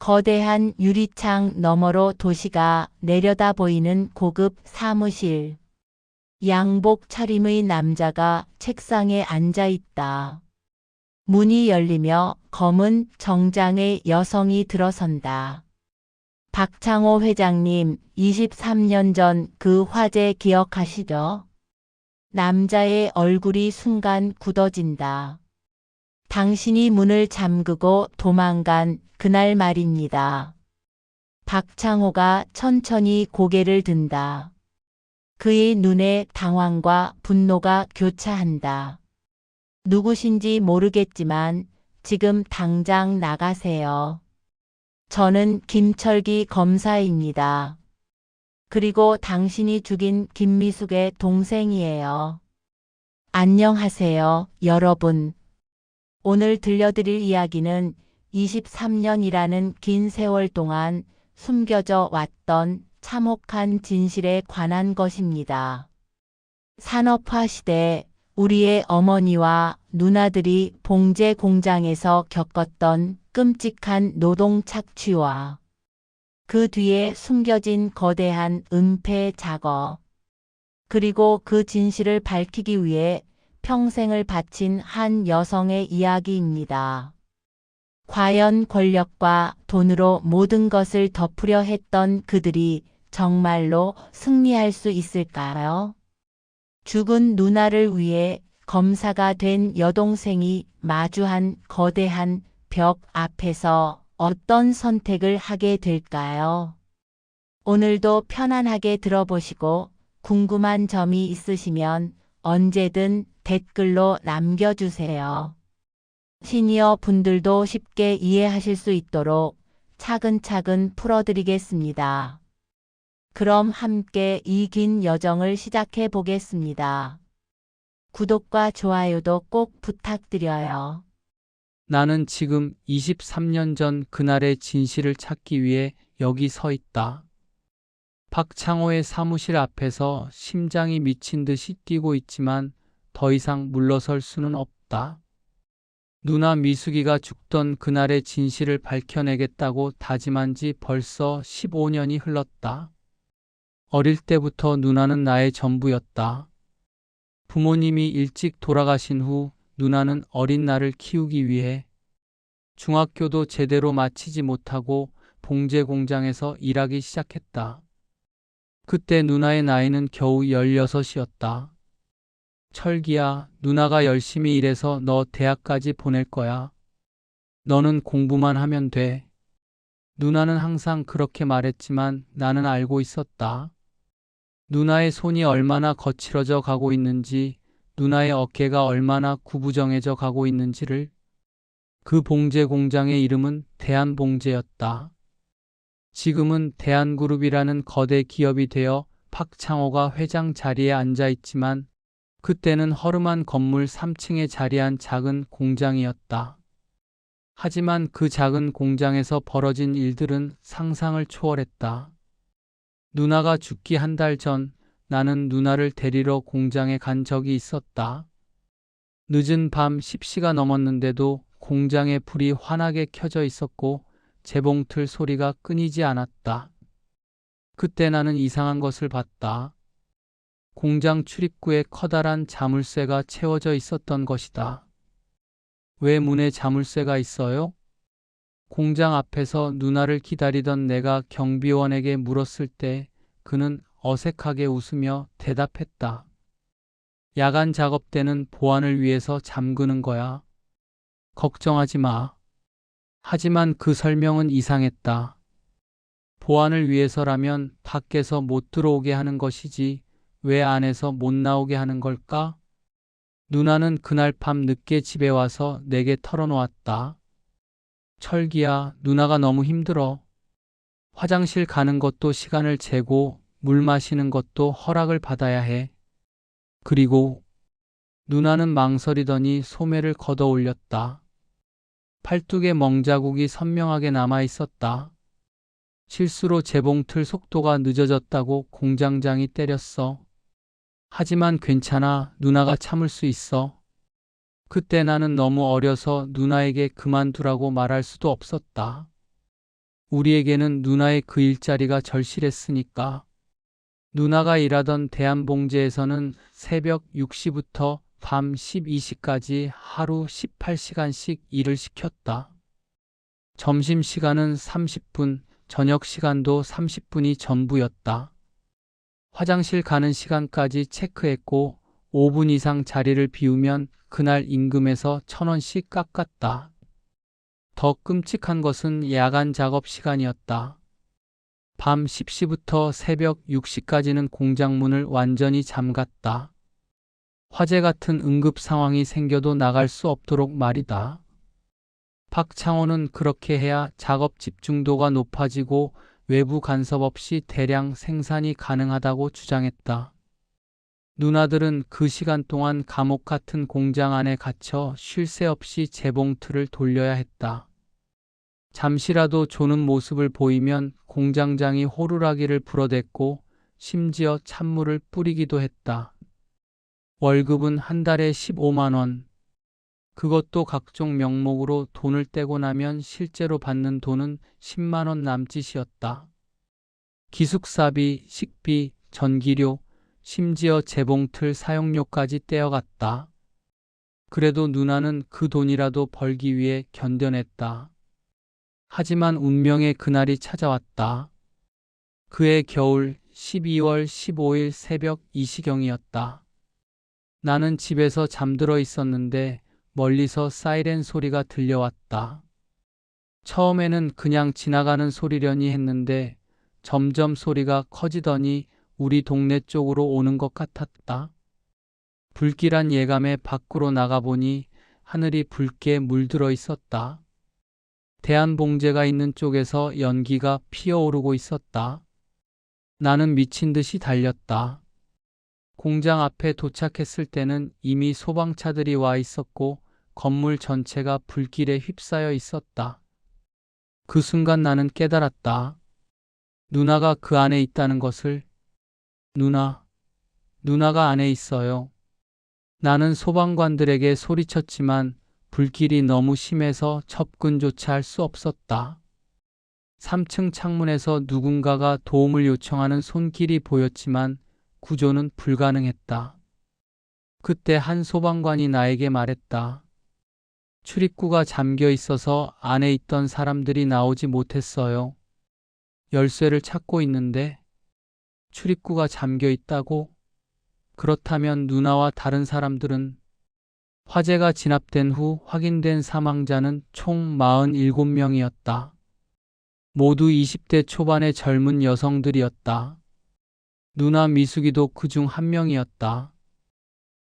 거대한 유리창 너머로 도시가 내려다 보이는 고급 사무실. 양복 차림의 남자가 책상에 앉아 있다. 문이 열리며 검은 정장의 여성이 들어선다. 박창호 회장님, 23년 전 그 화재 기억하시죠? 남자의 얼굴이 순간 굳어진다. 당신이 문을 잠그고 도망간 그날 말입니다. 박창호가 천천히 고개를 든다. 그의 눈에 당황과 분노가 교차한다. 누구신지 모르겠지만 지금 당장 나가세요. 저는 김철기 검사입니다. 그리고 당신이 죽인 김미숙의 동생이에요. 안녕하세요, 여러분. 오늘 들려드릴 이야기는 23년이라는 긴 세월 동안 숨겨져 왔던 참혹한 진실에 관한 것입니다. 산업화 시대 우리의 어머니와 누나들이 봉제 공장에서 겪었던 끔찍한 노동 착취와 그 뒤에 숨겨진 거대한 은폐 작업, 그리고 그 진실을 밝히기 위해 평생을 바친 한 여성의 이야기입니다. 과연 권력과 돈으로 모든 것을 덮으려 했던 그들이 정말로 승리할 수 있을까요? 죽은 누나를 위해 검사가 된 여동생이 마주한 거대한 벽 앞에서 어떤 선택을 하게 될까요? 오늘도 편안하게 들어보시고 궁금한 점이 있으시면 언제든 댓글로 남겨주세요. 시니어 분들도 쉽게 이해하실 수 있도록 차근차근 풀어드리겠습니다. 그럼 함께 이 긴 여정을 시작해 보겠습니다. 구독과 좋아요도 꼭 부탁드려요. 나는 지금 23년 전 그날의 진실을 찾기 위해 여기 서 있다. 박창호의 사무실 앞에서 심장이 미친 듯이 뛰고 있지만 더 이상 물러설 수는 없다. 누나 미숙이가 죽던 그날의 진실을 밝혀내겠다고 다짐한 지 벌써 15년이 흘렀다. 어릴 때부터 누나는 나의 전부였다. 부모님이 일찍 돌아가신 후 누나는 어린 나를 키우기 위해 중학교도 제대로 마치지 못하고 봉제 공장에서 일하기 시작했다. 그때 누나의 나이는 겨우 16이었다. 철기야, 누나가 열심히 일해서 너 대학까지 보낼 거야. 너는 공부만 하면 돼. 누나는 항상 그렇게 말했지만 나는 알고 있었다. 누나의 손이 얼마나 거칠어져 가고 있는지, 누나의 어깨가 얼마나 구부정해져 가고 있는지를. 그 봉제 공장의 이름은 대한봉제였다. 지금은 대한그룹이라는 거대 기업이 되어 박창호가 회장 자리에 앉아 있지만 그때는 허름한 건물 3층에 자리한 작은 공장이었다. 하지만 그 작은 공장에서 벌어진 일들은 상상을 초월했다. 누나가 죽기 한 달 전 나는 누나를 데리러 공장에 간 적이 있었다. 늦은 밤 10시가 넘었는데도 공장의 불이 환하게 켜져 있었고 재봉틀 소리가 끊이지 않았다. 그때 나는 이상한 것을 봤다. 공장 출입구에 커다란 자물쇠가 채워져 있었던 것이다. 왜 문에 자물쇠가 있어요? 공장 앞에서 누나를 기다리던 내가 경비원에게 물었을 때 그는 어색하게 웃으며 대답했다. 야간 작업 때는 보안을 위해서 잠그는 거야. 걱정하지 마. 하지만 그 설명은 이상했다. 보안을 위해서라면 밖에서 못 들어오게 하는 것이지 왜 안에서 못 나오게 하는 걸까? 누나는 그날 밤 늦게 집에 와서 내게 털어놓았다. 철기야, 누나가 너무 힘들어. 화장실 가는 것도 시간을 재고 물 마시는 것도 허락을 받아야 해. 그리고 누나는 망설이더니 소매를 걷어 올렸다. 팔뚝에 멍자국이 선명하게 남아 있었다. 실수로 재봉틀 속도가 늦어졌다고 공장장이 때렸어. 하지만 괜찮아, 누나가 참을 수 있어. 그때 나는 너무 어려서 누나에게 그만두라고 말할 수도 없었다. 우리에게는 누나의 그 일자리가 절실했으니까. 누나가 일하던 대한봉제에서는 새벽 6시부터 밤 12시까지 하루 18시간씩 일을 시켰다. 점심시간은 30분, 저녁 시간도 30분이 전부였다. 화장실 가는 시간까지 체크했고 5분 이상 자리를 비우면 그날 임금에서 1,000원씩 깎았다. 더 끔찍한 것은 야간 작업 시간이었다. 밤 10시부터 새벽 6시까지는 공장 문을 완전히 잠갔다. 화재 같은 응급 상황이 생겨도 나갈 수 없도록 말이다. 박창호는 그렇게 해야 작업 집중도가 높아지고 외부 간섭 없이 대량 생산이 가능하다고 주장했다. 누나들은 그 시간 동안 감옥 같은 공장 안에 갇혀 쉴 새 없이 재봉틀을 돌려야 했다. 잠시라도 조는 모습을 보이면 공장장이 호루라기를 불어댔고 심지어 찬물을 뿌리기도 했다. 월급은 한 달에 15만 원. 그것도 각종 명목으로 돈을 떼고 나면 실제로 받는 돈은 10만 원 남짓이었다. 기숙사비, 식비, 전기료, 심지어 재봉틀 사용료까지 떼어갔다. 그래도 누나는 그 돈이라도 벌기 위해 견뎌냈다. 하지만 운명의 그날이 찾아왔다. 그해 겨울 12월 15일 새벽 2시경이었다. 나는 집에서 잠들어 있었는데 멀리서 사이렌 소리가 들려왔다. 처음에는 그냥 지나가는 소리려니 했는데 점점 소리가 커지더니 우리 동네 쪽으로 오는 것 같았다. 불길한 예감에 밖으로 나가보니 하늘이 붉게 물들어 있었다. 대한봉제가 있는 쪽에서 연기가 피어오르고 있었다. 나는 미친 듯이 달렸다. 공장 앞에 도착했을 때는 이미 소방차들이 와 있었고 건물 전체가 불길에 휩싸여 있었다. 그 순간 나는 깨달았다. 누나가 그 안에 있다는 것을. 누나가 안에 있어요. 나는 소방관들에게 소리쳤지만 불길이 너무 심해서 접근조차 할 수 없었다. 3층 창문에서 누군가가 도움을 요청하는 손길이 보였지만 구조는 불가능했다. 그때 한 소방관이 나에게 말했다. 출입구가 잠겨 있어서 안에 있던 사람들이 나오지 못했어요. 열쇠를 찾고 있는데 출입구가 잠겨 있다고? 그렇다면 누나와 다른 사람들은? 화재가 진압된 후 확인된 사망자는 총 47명이었다. 모두 20대 초반의 젊은 여성들이었다. 누나 미숙이도 그중 한 명이었다.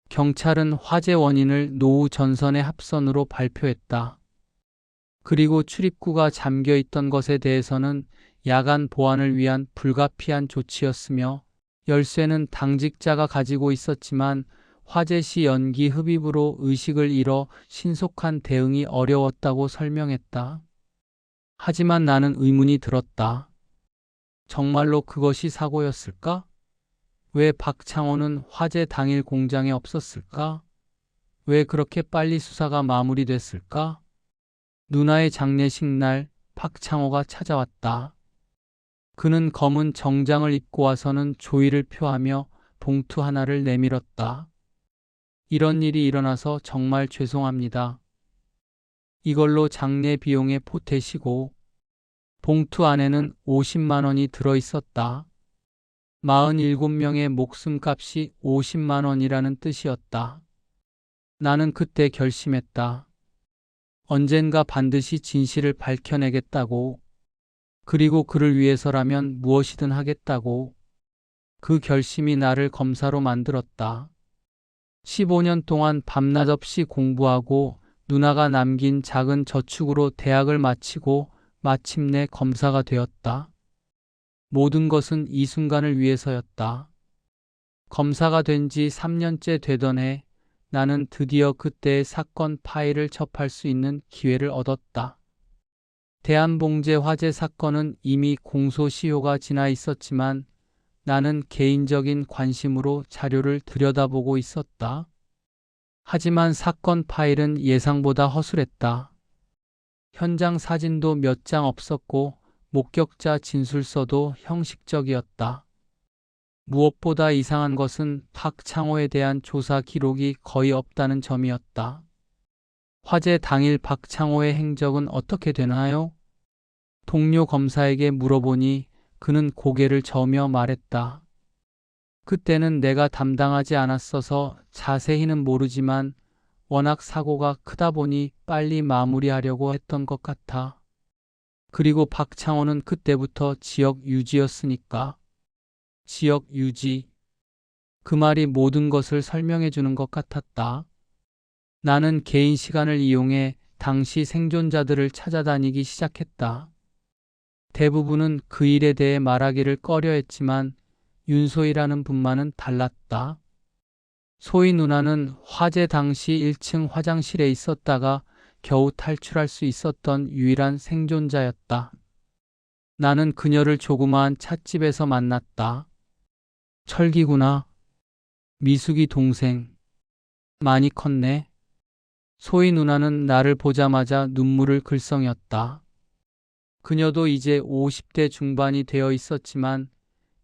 경찰은 화재 원인을 노후 전선의 합선으로 발표했다. 그리고 출입구가 잠겨 있던 것에 대해서는 야간 보안을 위한 불가피한 조치였으며 열쇠는 당직자가 가지고 있었지만 화재 시 연기 흡입으로 의식을 잃어 신속한 대응이 어려웠다고 설명했다. 하지만 나는 의문이 들었다. 정말로 그것이 사고였을까? 왜 박창호는 화재 당일 공장에 없었을까? 왜 그렇게 빨리 수사가 마무리됐을까? 누나의 장례식 날 박창호가 찾아왔다. 그는 검은 정장을 입고 와서는 조의를 표하며 봉투 하나를 내밀었다. 이런 일이 일어나서 정말 죄송합니다. 이걸로 장례 비용에 보태시고. 봉투 안에는 50만 원이 들어 있었다. 47명의 목숨값이 50만 원이라는 뜻이었다. 나는 그때 결심했다. 언젠가 반드시 진실을 밝혀내겠다고. 그리고 그를 위해서라면 무엇이든 하겠다고. 그 결심이 나를 검사로 만들었다. 15년 동안 밤낮 없이 공부하고 누나가 남긴 작은 저축으로 대학을 마치고 마침내 검사가 되었다. 모든 것은 이 순간을 위해서였다. 검사가 된 지 3년째 되던 해 나는 드디어 그때의 사건 파일을 접할 수 있는 기회를 얻었다. 대한봉제 화재 사건은 이미 공소시효가 지나 있었지만 나는 개인적인 관심으로 자료를 들여다보고 있었다. 하지만 사건 파일은 예상보다 허술했다. 현장 사진도 몇 장 없었고 목격자 진술서도 형식적이었다. 무엇보다 이상한 것은 박창호에 대한 조사 기록이 거의 없다는 점이었다. 화재 당일 박창호의 행적은 어떻게 되나요? 동료 검사에게 물어보니 그는 고개를 저으며 말했다. 그때는 내가 담당하지 않았어서 자세히는 모르지만 워낙 사고가 크다 보니 빨리 마무리하려고 했던 것 같아. 그리고 박창호는 그때부터 지역 유지였으니까. 지역 유지. 그 말이 모든 것을 설명해 주는 것 같았다. 나는 개인 시간을 이용해 당시 생존자들을 찾아다니기 시작했다. 대부분은 그 일에 대해 말하기를 꺼려했지만 윤소희라는 분만은 달랐다. 소희 누나는 화재 당시 1층 화장실에 있었다가 겨우 탈출할 수 있었던 유일한 생존자였다. 나는 그녀를 조그마한 찻집에서 만났다. 철기구나. 미숙이 동생. 많이 컸네. 소희 누나는 나를 보자마자 눈물을 글썽였다. 그녀도 이제 50대 중반이 되어 있었지만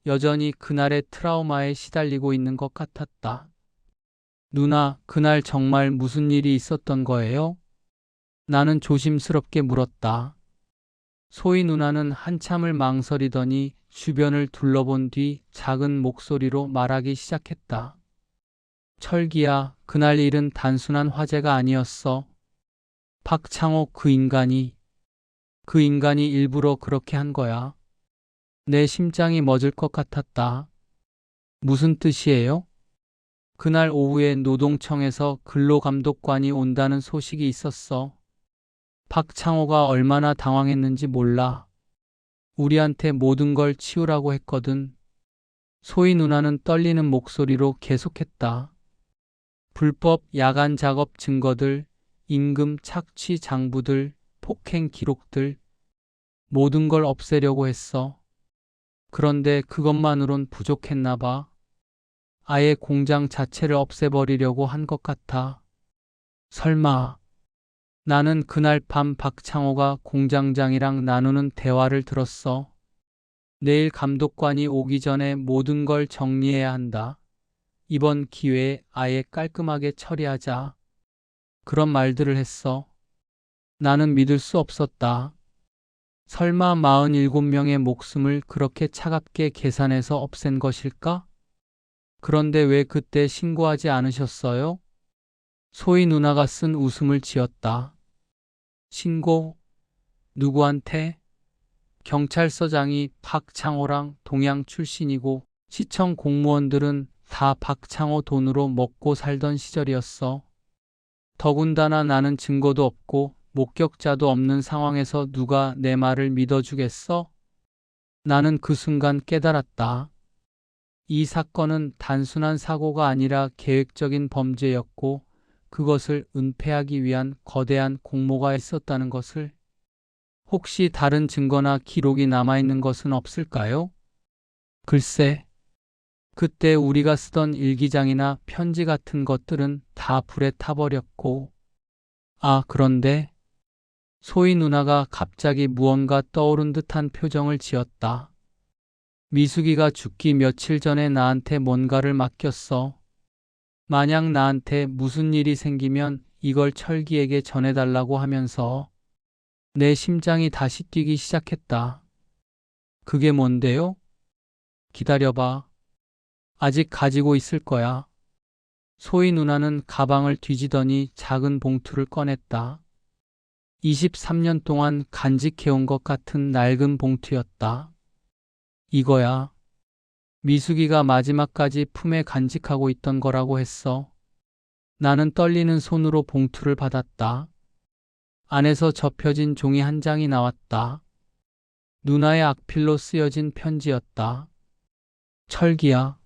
여전히 그날의 트라우마에 시달리고 있는 것 같았다. 누나, 그날 정말 무슨 일이 있었던 거예요? 나는 조심스럽게 물었다. 소희 누나는 한참을 망설이더니 주변을 둘러본 뒤 작은 목소리로 말하기 시작했다. 철기야, 그날 일은 단순한 화재가 아니었어. 박창호 그 인간이 일부러 그렇게 한 거야. 내 심장이 멎을 것 같았다. 무슨 뜻이에요? 그날 오후에 노동청에서 근로감독관이 온다는 소식이 있었어. 박창호가 얼마나 당황했는지 몰라. 우리한테 모든 걸 치우라고 했거든. 소희 누나는 떨리는 목소리로 계속했다. 불법 야간 작업 증거들, 임금 착취 장부들, 폭행 기록들, 모든 걸 없애려고 했어. 그런데 그것만으론 부족했나 봐. 아예 공장 자체를 없애버리려고 한 것 같아. 설마. 나는 그날 밤 박창호가 공장장이랑 나누는 대화를 들었어. 내일 감독관이 오기 전에 모든 걸 정리해야 한다. 이번 기회에 아예 깔끔하게 처리하자. 그런 말들을 했어. 나는 믿을 수 없었다. 설마 47명의 목숨을 그렇게 차갑게 계산해서 없앤 것일까? 그런데 왜 그때 신고하지 않으셨어요? 소희 누나가 쓴 웃음을 지었다. 신고? 누구한테? 경찰서장이 박창호랑 동양 출신이고 시청 공무원들은 다 박창호 돈으로 먹고 살던 시절이었어. 더군다나 나는 증거도 없고 목격자도 없는 상황에서 누가 내 말을 믿어주겠어? 나는 그 순간 깨달았다. 이 사건은 단순한 사고가 아니라 계획적인 범죄였고 그것을 은폐하기 위한 거대한 공모가 있었다는 것을. 혹시 다른 증거나 기록이 남아있는 것은 없을까요? 글쎄, 그때 우리가 쓰던 일기장이나 편지 같은 것들은 다 불에 타버렸고. 아, 그런데 소희 누나가 갑자기 무언가 떠오른 듯한 표정을 지었다. 미숙이가 죽기 며칠 전에 나한테 뭔가를 맡겼어. 만약 나한테 무슨 일이 생기면 이걸 철기에게 전해달라고 하면서. 내 심장이 다시 뛰기 시작했다. 그게 뭔데요? 기다려봐. 아직 가지고 있을 거야. 소희 누나는 가방을 뒤지더니 작은 봉투를 꺼냈다. 23년 동안 간직해온 것 같은 낡은 봉투였다. 이거야. 미숙이가 마지막까지 품에 간직하고 있던 거라고 했어. 나는 떨리는 손으로 봉투를 받았다. 안에서 접혀진 종이 한 장이 나왔다. 누나의 악필로 쓰여진 편지였다. 철기야.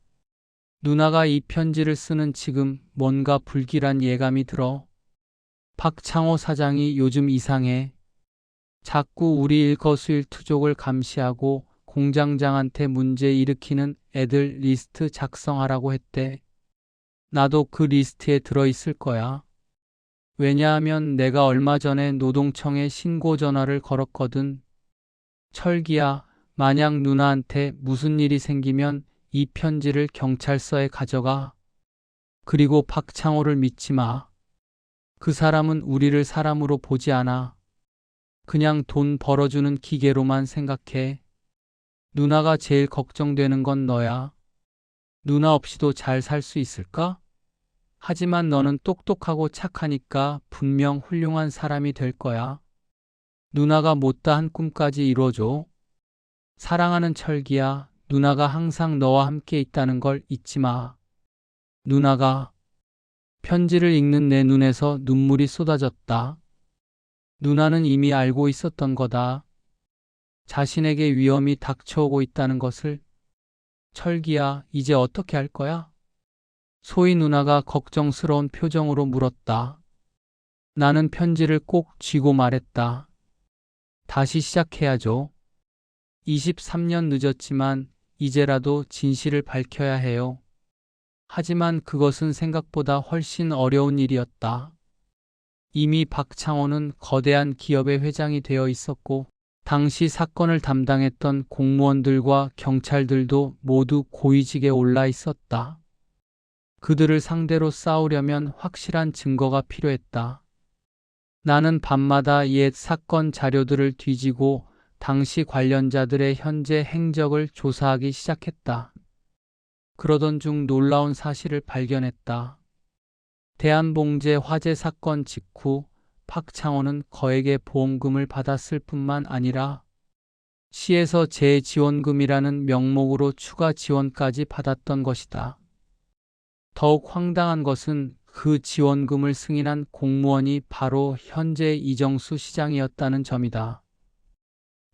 누나가 이 편지를 쓰는 지금 뭔가 불길한 예감이 들어. 박창호 사장이 요즘 이상해. 자꾸 우리 일거수일투족을 감시하고 공장장한테 문제 일으키는 애들 리스트 작성하라고 했대. 나도 그 리스트에 들어있을 거야. 왜냐하면 내가 얼마 전에 노동청에 신고 전화를 걸었거든. 철기야, 만약 누나한테 무슨 일이 생기면 이 편지를 경찰서에 가져가. 그리고 박창호를 믿지 마. 그 사람은 우리를 사람으로 보지 않아. 그냥 돈 벌어주는 기계로만 생각해. 누나가 제일 걱정되는 건 너야. 누나 없이도 잘 살 수 있을까? 하지만 너는 똑똑하고 착하니까 분명 훌륭한 사람이 될 거야. 누나가 못다한 꿈까지 이뤄줘. 사랑하는 철기야, 누나가 항상 너와 함께 있다는 걸 잊지 마. 누나가 편지를 읽는 내 눈에서 눈물이 쏟아졌다. 누나는 이미 알고 있었던 거다. 자신에게 위험이 닥쳐오고 있다는 것을. 철기야, 이제 어떻게 할 거야? 소희 누나가 걱정스러운 표정으로 물었다. 나는 편지를 꼭 쥐고 말했다. 다시 시작해야죠. 23년 늦었지만 이제라도 진실을 밝혀야 해요. 하지만 그것은 생각보다 훨씬 어려운 일이었다. 이미 박창호는 거대한 기업의 회장이 되어 있었고, 당시 사건을 담당했던 공무원들과 경찰들도 모두 고위직에 올라 있었다. 그들을 상대로 싸우려면 확실한 증거가 필요했다. 나는 밤마다 옛 사건 자료들을 뒤지고 당시 관련자들의 현재 행적을 조사하기 시작했다. 그러던 중 놀라운 사실을 발견했다. 대한봉제 화재 사건 직후 박창호는 거액의 보험금을 받았을 뿐만 아니라 시에서 재지원금이라는 명목으로 추가 지원까지 받았던 것이다. 더욱 황당한 것은 그 지원금을 승인한 공무원이 바로 현재 이정수 시장이었다는 점이다.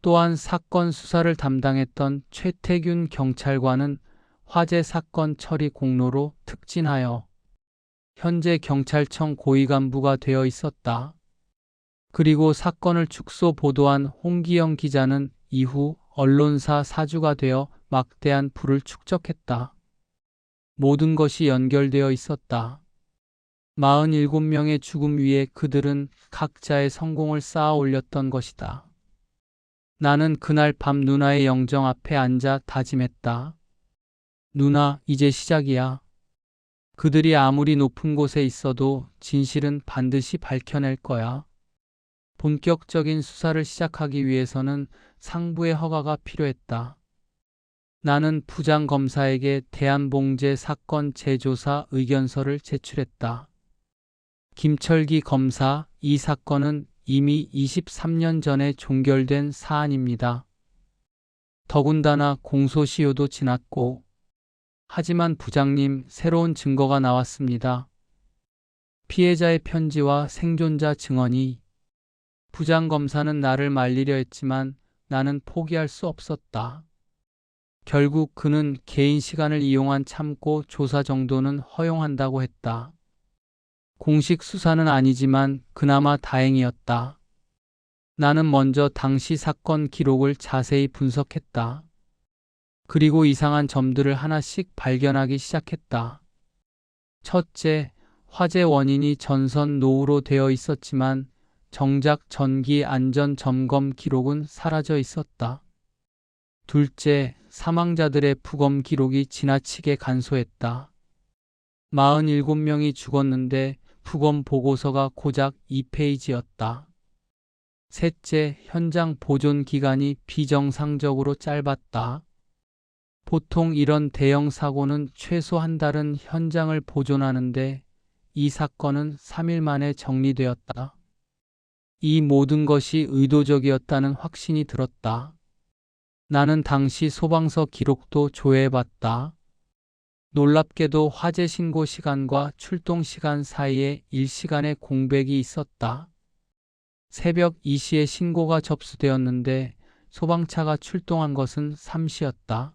또한 사건 수사를 담당했던 최태균 경찰관은 화재 사건 처리 공로로 특진하여 현재 경찰청 고위 간부가 되어 있었다. 그리고 사건을 축소 보도한 홍기영 기자는 이후 언론사 사주가 되어 막대한 부를 축적했다. 모든 것이 연결되어 있었다. 47명의 죽음 위에 그들은 각자의 성공을 쌓아 올렸던 것이다. 나는 그날 밤 누나의 영정 앞에 앉아 다짐했다. 누나, 이제 시작이야. 그들이 아무리 높은 곳에 있어도 진실은 반드시 밝혀낼 거야. 본격적인 수사를 시작하기 위해서는 상부의 허가가 필요했다. 나는 부장검사에게 대한봉제 사건 재조사 의견서를 제출했다. 김철기 검사, 이 사건은 이미 23년 전에 종결된 사안입니다. 더군다나 공소시효도 지났고, 하지만 부장님, 새로운 증거가 나왔습니다. 피해자의 편지와 생존자 증언이. 부장검사는 나를 말리려 했지만 나는 포기할 수 없었다. 결국 그는 개인 시간을 이용한 참고 조사 정도는 허용한다고 했다. 공식 수사는 아니지만 그나마 다행이었다. 나는 먼저 당시 사건 기록을 자세히 분석했다. 그리고 이상한 점들을 하나씩 발견하기 시작했다. 첫째, 화재 원인이 전선 노후로 되어 있었지만 정작 전기 안전 점검 기록은 사라져 있었다. 둘째, 사망자들의 부검 기록이 지나치게 간소했다. 47명이 죽었는데 부검 보고서가 고작 2페이지였다. 셋째, 현장 보존 기간이 비정상적으로 짧았다. 보통 이런 대형 사고는 최소 한 달은 현장을 보존하는데 이 사건은 3일 만에 정리되었다. 이 모든 것이 의도적이었다는 확신이 들었다. 나는 당시 소방서 기록도 조회해봤다. 놀랍게도 화재 신고 시간과 출동 시간 사이에 1시간의 공백이 있었다. 새벽 2시에 신고가 접수되었는데 소방차가 출동한 것은 3시였다.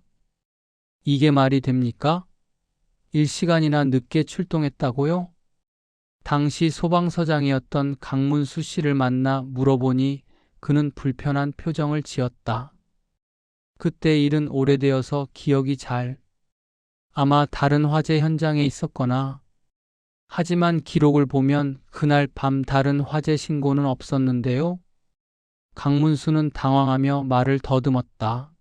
이게 말이 됩니까? 1시간이나 늦게 출동했다고요? 당시 소방서장이었던 강문수 씨를 만나 물어보니 그는 불편한 표정을 지었다. 그때 일은 오래되어서 기억이 아마 다른 화재 현장에 있었거나. 하지만 기록을 보면 그날 밤 다른 화재 신고는 없었는데요. 강문수는 당황하며 말을 더듬었다.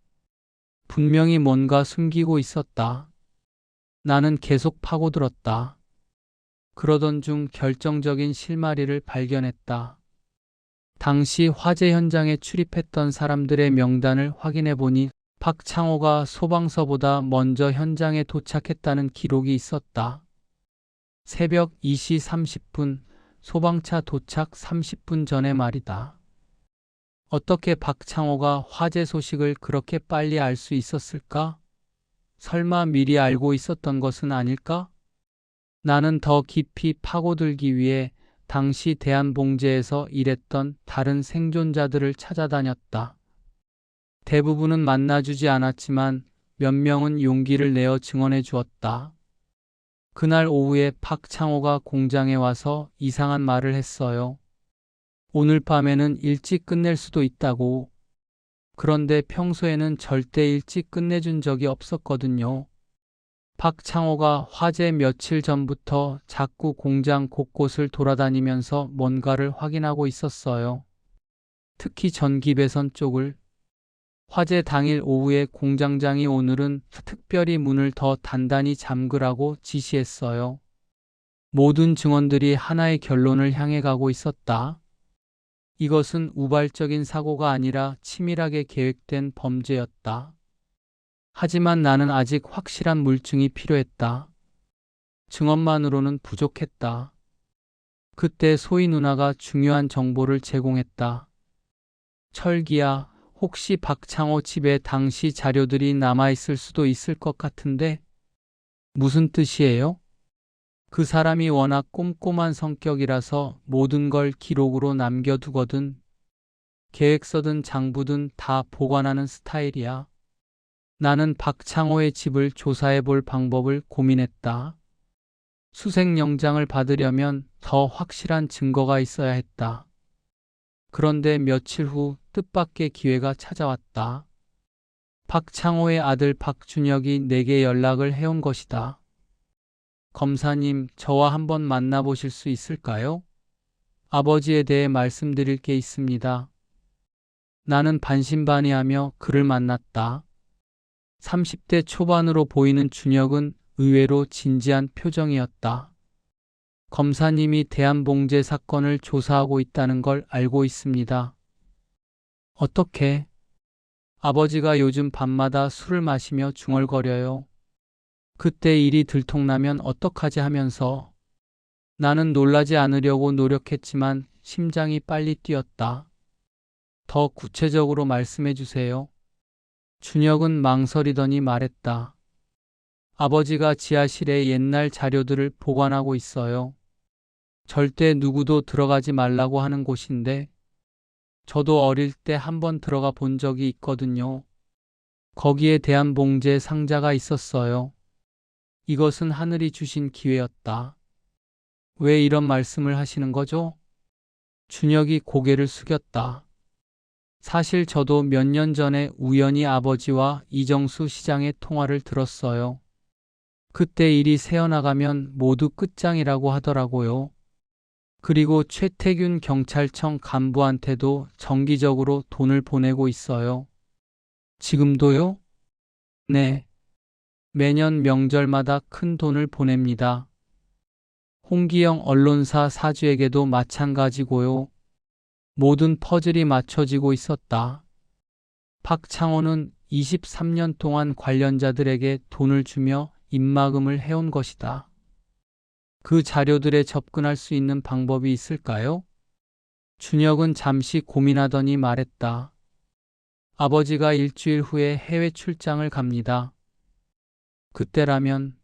분명히 뭔가 숨기고 있었다. 나는 계속 파고들었다. 그러던 중 결정적인 실마리를 발견했다. 당시 화재 현장에 출입했던 사람들의 명단을 확인해 보니 박창호가 소방서보다 먼저 현장에 도착했다는 기록이 있었다. 새벽 2시 30분, 소방차 도착 30분 전에 말이다. 어떻게 박창호가 화재 소식을 그렇게 빨리 알 수 있었을까? 설마 미리 알고 있었던 것은 아닐까? 나는 더 깊이 파고들기 위해 당시 대한봉제에서 일했던 다른 생존자들을 찾아다녔다. 대부분은 만나주지 않았지만 몇 명은 용기를 내어 증언해 주었다. 그날 오후에 박창호가 공장에 와서 이상한 말을 했어요. 오늘 밤에는 일찍 끝낼 수도 있다고. 그런데 평소에는 절대 일찍 끝내준 적이 없었거든요. 박창호가 화재 며칠 전부터 자꾸 공장 곳곳을 돌아다니면서 뭔가를 확인하고 있었어요. 특히 전기 배선 쪽을. 화재 당일 오후에 공장장이 오늘은 특별히 문을 더 단단히 잠그라고 지시했어요. 모든 증언들이 하나의 결론을 향해 가고 있었다. 이것은 우발적인 사고가 아니라 치밀하게 계획된 범죄였다. 하지만 나는 아직 확실한 물증이 필요했다. 증언만으로는 부족했다. 그때 소희 누나가 중요한 정보를 제공했다. 철기야, 혹시 박창호 집에 당시 자료들이 남아있을 수도 있을 것 같은데? 무슨 뜻이에요? 그 사람이 워낙 꼼꼼한 성격이라서 모든 걸 기록으로 남겨두거든. 계획서든 장부든 다 보관하는 스타일이야. 나는 박창호의 집을 조사해 볼 방법을 고민했다. 수색영장을 받으려면 더 확실한 증거가 있어야 했다. 그런데 며칠 후 뜻밖의 기회가 찾아왔다. 박창호의 아들 박준혁이 내게 연락을 해온 것이다. 검사님, 저와 한번 만나보실 수 있을까요? 아버지에 대해 말씀드릴 게 있습니다. 나는 반신반의하며 그를 만났다. 30대 초반으로 보이는 준혁은 의외로 진지한 표정이었다. 검사님이 대한봉제 사건을 조사하고 있다는 걸 알고 있습니다. 어떻게? 아버지가 요즘 밤마다 술을 마시며 중얼거려요. 그때 일이 들통나면 어떡하지 하면서. 나는 놀라지 않으려고 노력했지만 심장이 빨리 뛰었다. 더 구체적으로 말씀해 주세요. 준혁은 망설이더니 말했다. 아버지가 지하실에 옛날 자료들을 보관하고 있어요. 절대 누구도 들어가지 말라고 하는 곳인데 저도 어릴 때 한번 들어가 본 적이 있거든요. 거기에 대한봉제 상자가 있었어요. 이것은 하늘이 주신 기회였다. 왜 이런 말씀을 하시는 거죠? 준혁이 고개를 숙였다. 사실 저도 몇 년 전에 우연히 아버지와 이정수 시장의 통화를 들었어요. 그때 일이 새어나가면 모두 끝장이라고 하더라고요. 그리고 최태균 경찰청 간부한테도 정기적으로 돈을 보내고 있어요. 지금도요? 네. 매년 명절마다 큰 돈을 보냅니다. 홍기영 언론사 사주에게도 마찬가지고요. 모든 퍼즐이 맞춰지고 있었다. 박창호는 23년 동안 관련자들에게 돈을 주며 입막음을 해온 것이다. 그 자료들에 접근할 수 있는 방법이 있을까요? 준혁은 잠시 고민하더니 말했다. 아버지가 일주일 후에 해외 출장을 갑니다. 그때라면.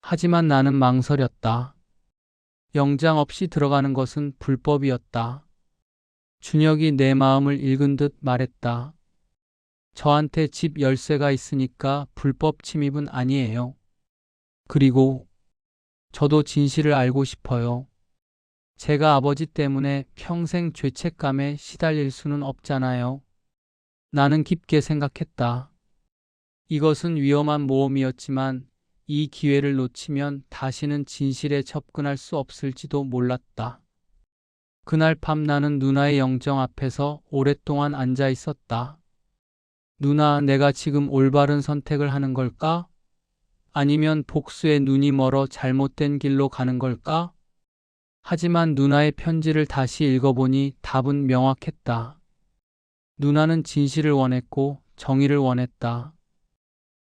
하지만 나는 망설였다. 영장 없이 들어가는 것은 불법이었다. 준혁이 내 마음을 읽은 듯 말했다. 저한테 집 열쇠가 있으니까 불법 침입은 아니에요. 그리고 저도 진실을 알고 싶어요. 제가 아버지 때문에 평생 죄책감에 시달릴 수는 없잖아요. 나는 깊게 생각했다. 이것은 위험한 모험이었지만 이 기회를 놓치면 다시는 진실에 접근할 수 없을지도 몰랐다. 그날 밤 나는 누나의 영정 앞에서 오랫동안 앉아 있었다. 누나, 내가 지금 올바른 선택을 하는 걸까? 아니면 복수의 눈이 멀어 잘못된 길로 가는 걸까? 하지만 누나의 편지를 다시 읽어보니 답은 명확했다. 누나는 진실을 원했고 정의를 원했다.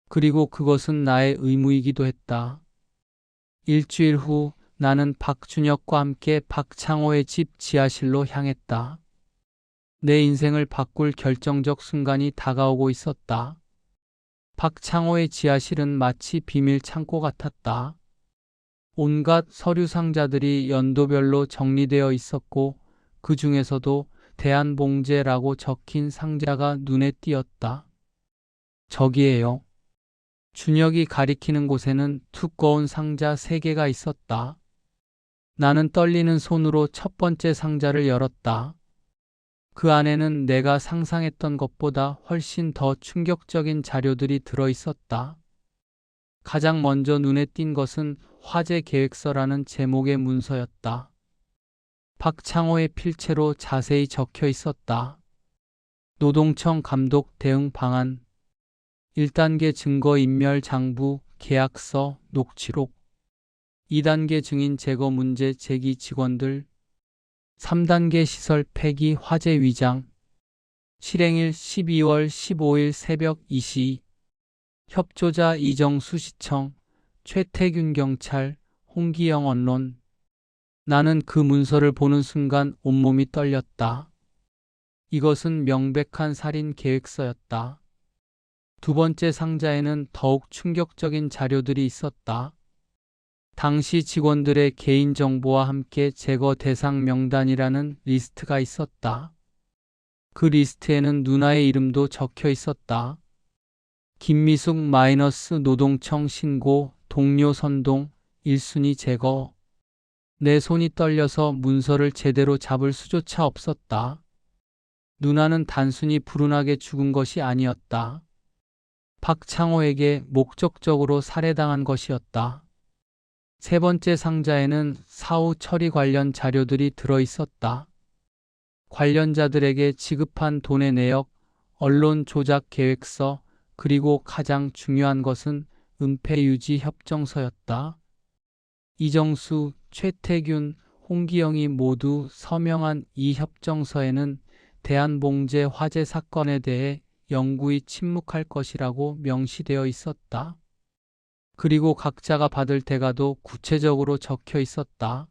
그리고 그것은 나의 의무이기도 했다. 일주일 후 나는 박준혁과 함께 박창호의 집 지하실로 향했다. 내 인생을 바꿀 결정적 순간이 다가오고 있었다. 박창호의 지하실은 마치 비밀 창고 같았다. 온갖 서류 상자들이 연도별로 정리되어 있었고 그 중에서도 대한봉제라고 적힌 상자가 눈에 띄었다. 저기에요. 준혁이 가리키는 곳에는 두꺼운 상자 3개가 있었다. 나는 떨리는 손으로 첫 번째 상자를 열었다. 그 안에는 내가 상상했던 것보다 훨씬 더 충격적인 자료들이 들어 있었다. 가장 먼저 눈에 띈 것은 화재 계획서라는 제목의 문서였다. 박창호의 필체로 자세히 적혀 있었다. 노동청 감독 대응 방안, 1단계 증거인멸 장부, 계약서, 녹취록, 2단계 증인 제거 문제 제기 직원들, 3단계 시설 폐기 화재 위장, 실행일 12월 15일 새벽 2시, 협조자 이정수 시청, 최태균 경찰, 홍기영 언론. 나는 그 문서를 보는 순간 온몸이 떨렸다. 이것은 명백한 살인 계획서였다. 두 번째 상자에는 더욱 충격적인 자료들이 있었다. 당시 직원들의 개인정보와 함께 제거 대상 명단이라는 리스트가 있었다. 그 리스트에는 누나의 이름도 적혀 있었다. 김미숙 노동청 신고, 동료 선동, 1순위 제거. 내 손이 떨려서 문서를 제대로 잡을 수조차 없었다. 누나는 단순히 불운하게 죽은 것이 아니었다. 박창호에게 목적적으로 살해당한 것이었다. 세 번째 상자에는 사후 처리 관련 자료들이 들어 있었다. 관련자들에게 지급한 돈의 내역, 언론 조작 계획서, 그리고 가장 중요한 것은 은폐 유지 협정서였다. 이정수, 최태균, 홍기영이 모두 서명한 이 협정서에는 대한봉제 화재 사건에 대해 영구히 침묵할 것이라고 명시되어 있었다. 그리고 각자가 받을 대가도 구체적으로 적혀 있었다.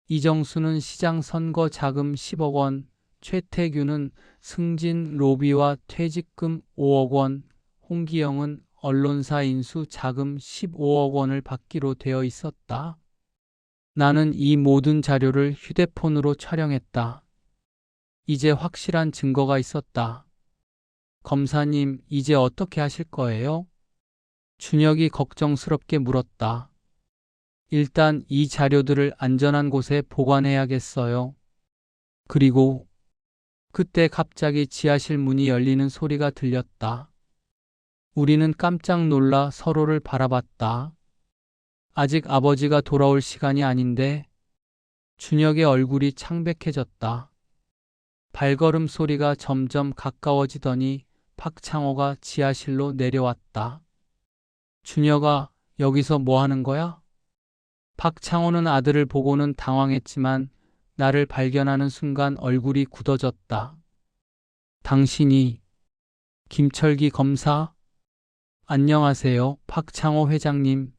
이정수는 시장 선거 자금 10억 원, 최태균은 승진 로비와 퇴직금 5억 원, 홍기영은 언론사 인수 자금 15억 원을 받기로 되어 있었다. 나는 이 모든 자료를 휴대폰으로 촬영했다. 이제 확실한 증거가 있었다. 검사님, 이제 어떻게 하실 거예요? 준혁이 걱정스럽게 물었다. 일단 이 자료들을 안전한 곳에 보관해야겠어요. 그리고 그때 갑자기 지하실 문이 열리는 소리가 들렸다. 우리는 깜짝 놀라 서로를 바라봤다. 아직 아버지가 돌아올 시간이 아닌데. 준혁의 얼굴이 창백해졌다. 발걸음 소리가 점점 가까워지더니 박창호가 지하실로 내려왔다. 준혁아, 여기서 뭐 하는 거야? 박창호는 아들을 보고는 당황했지만 나를 발견하는 순간 얼굴이 굳어졌다. 당신이 김철기 검사? 안녕하세요, 박창호 회장님.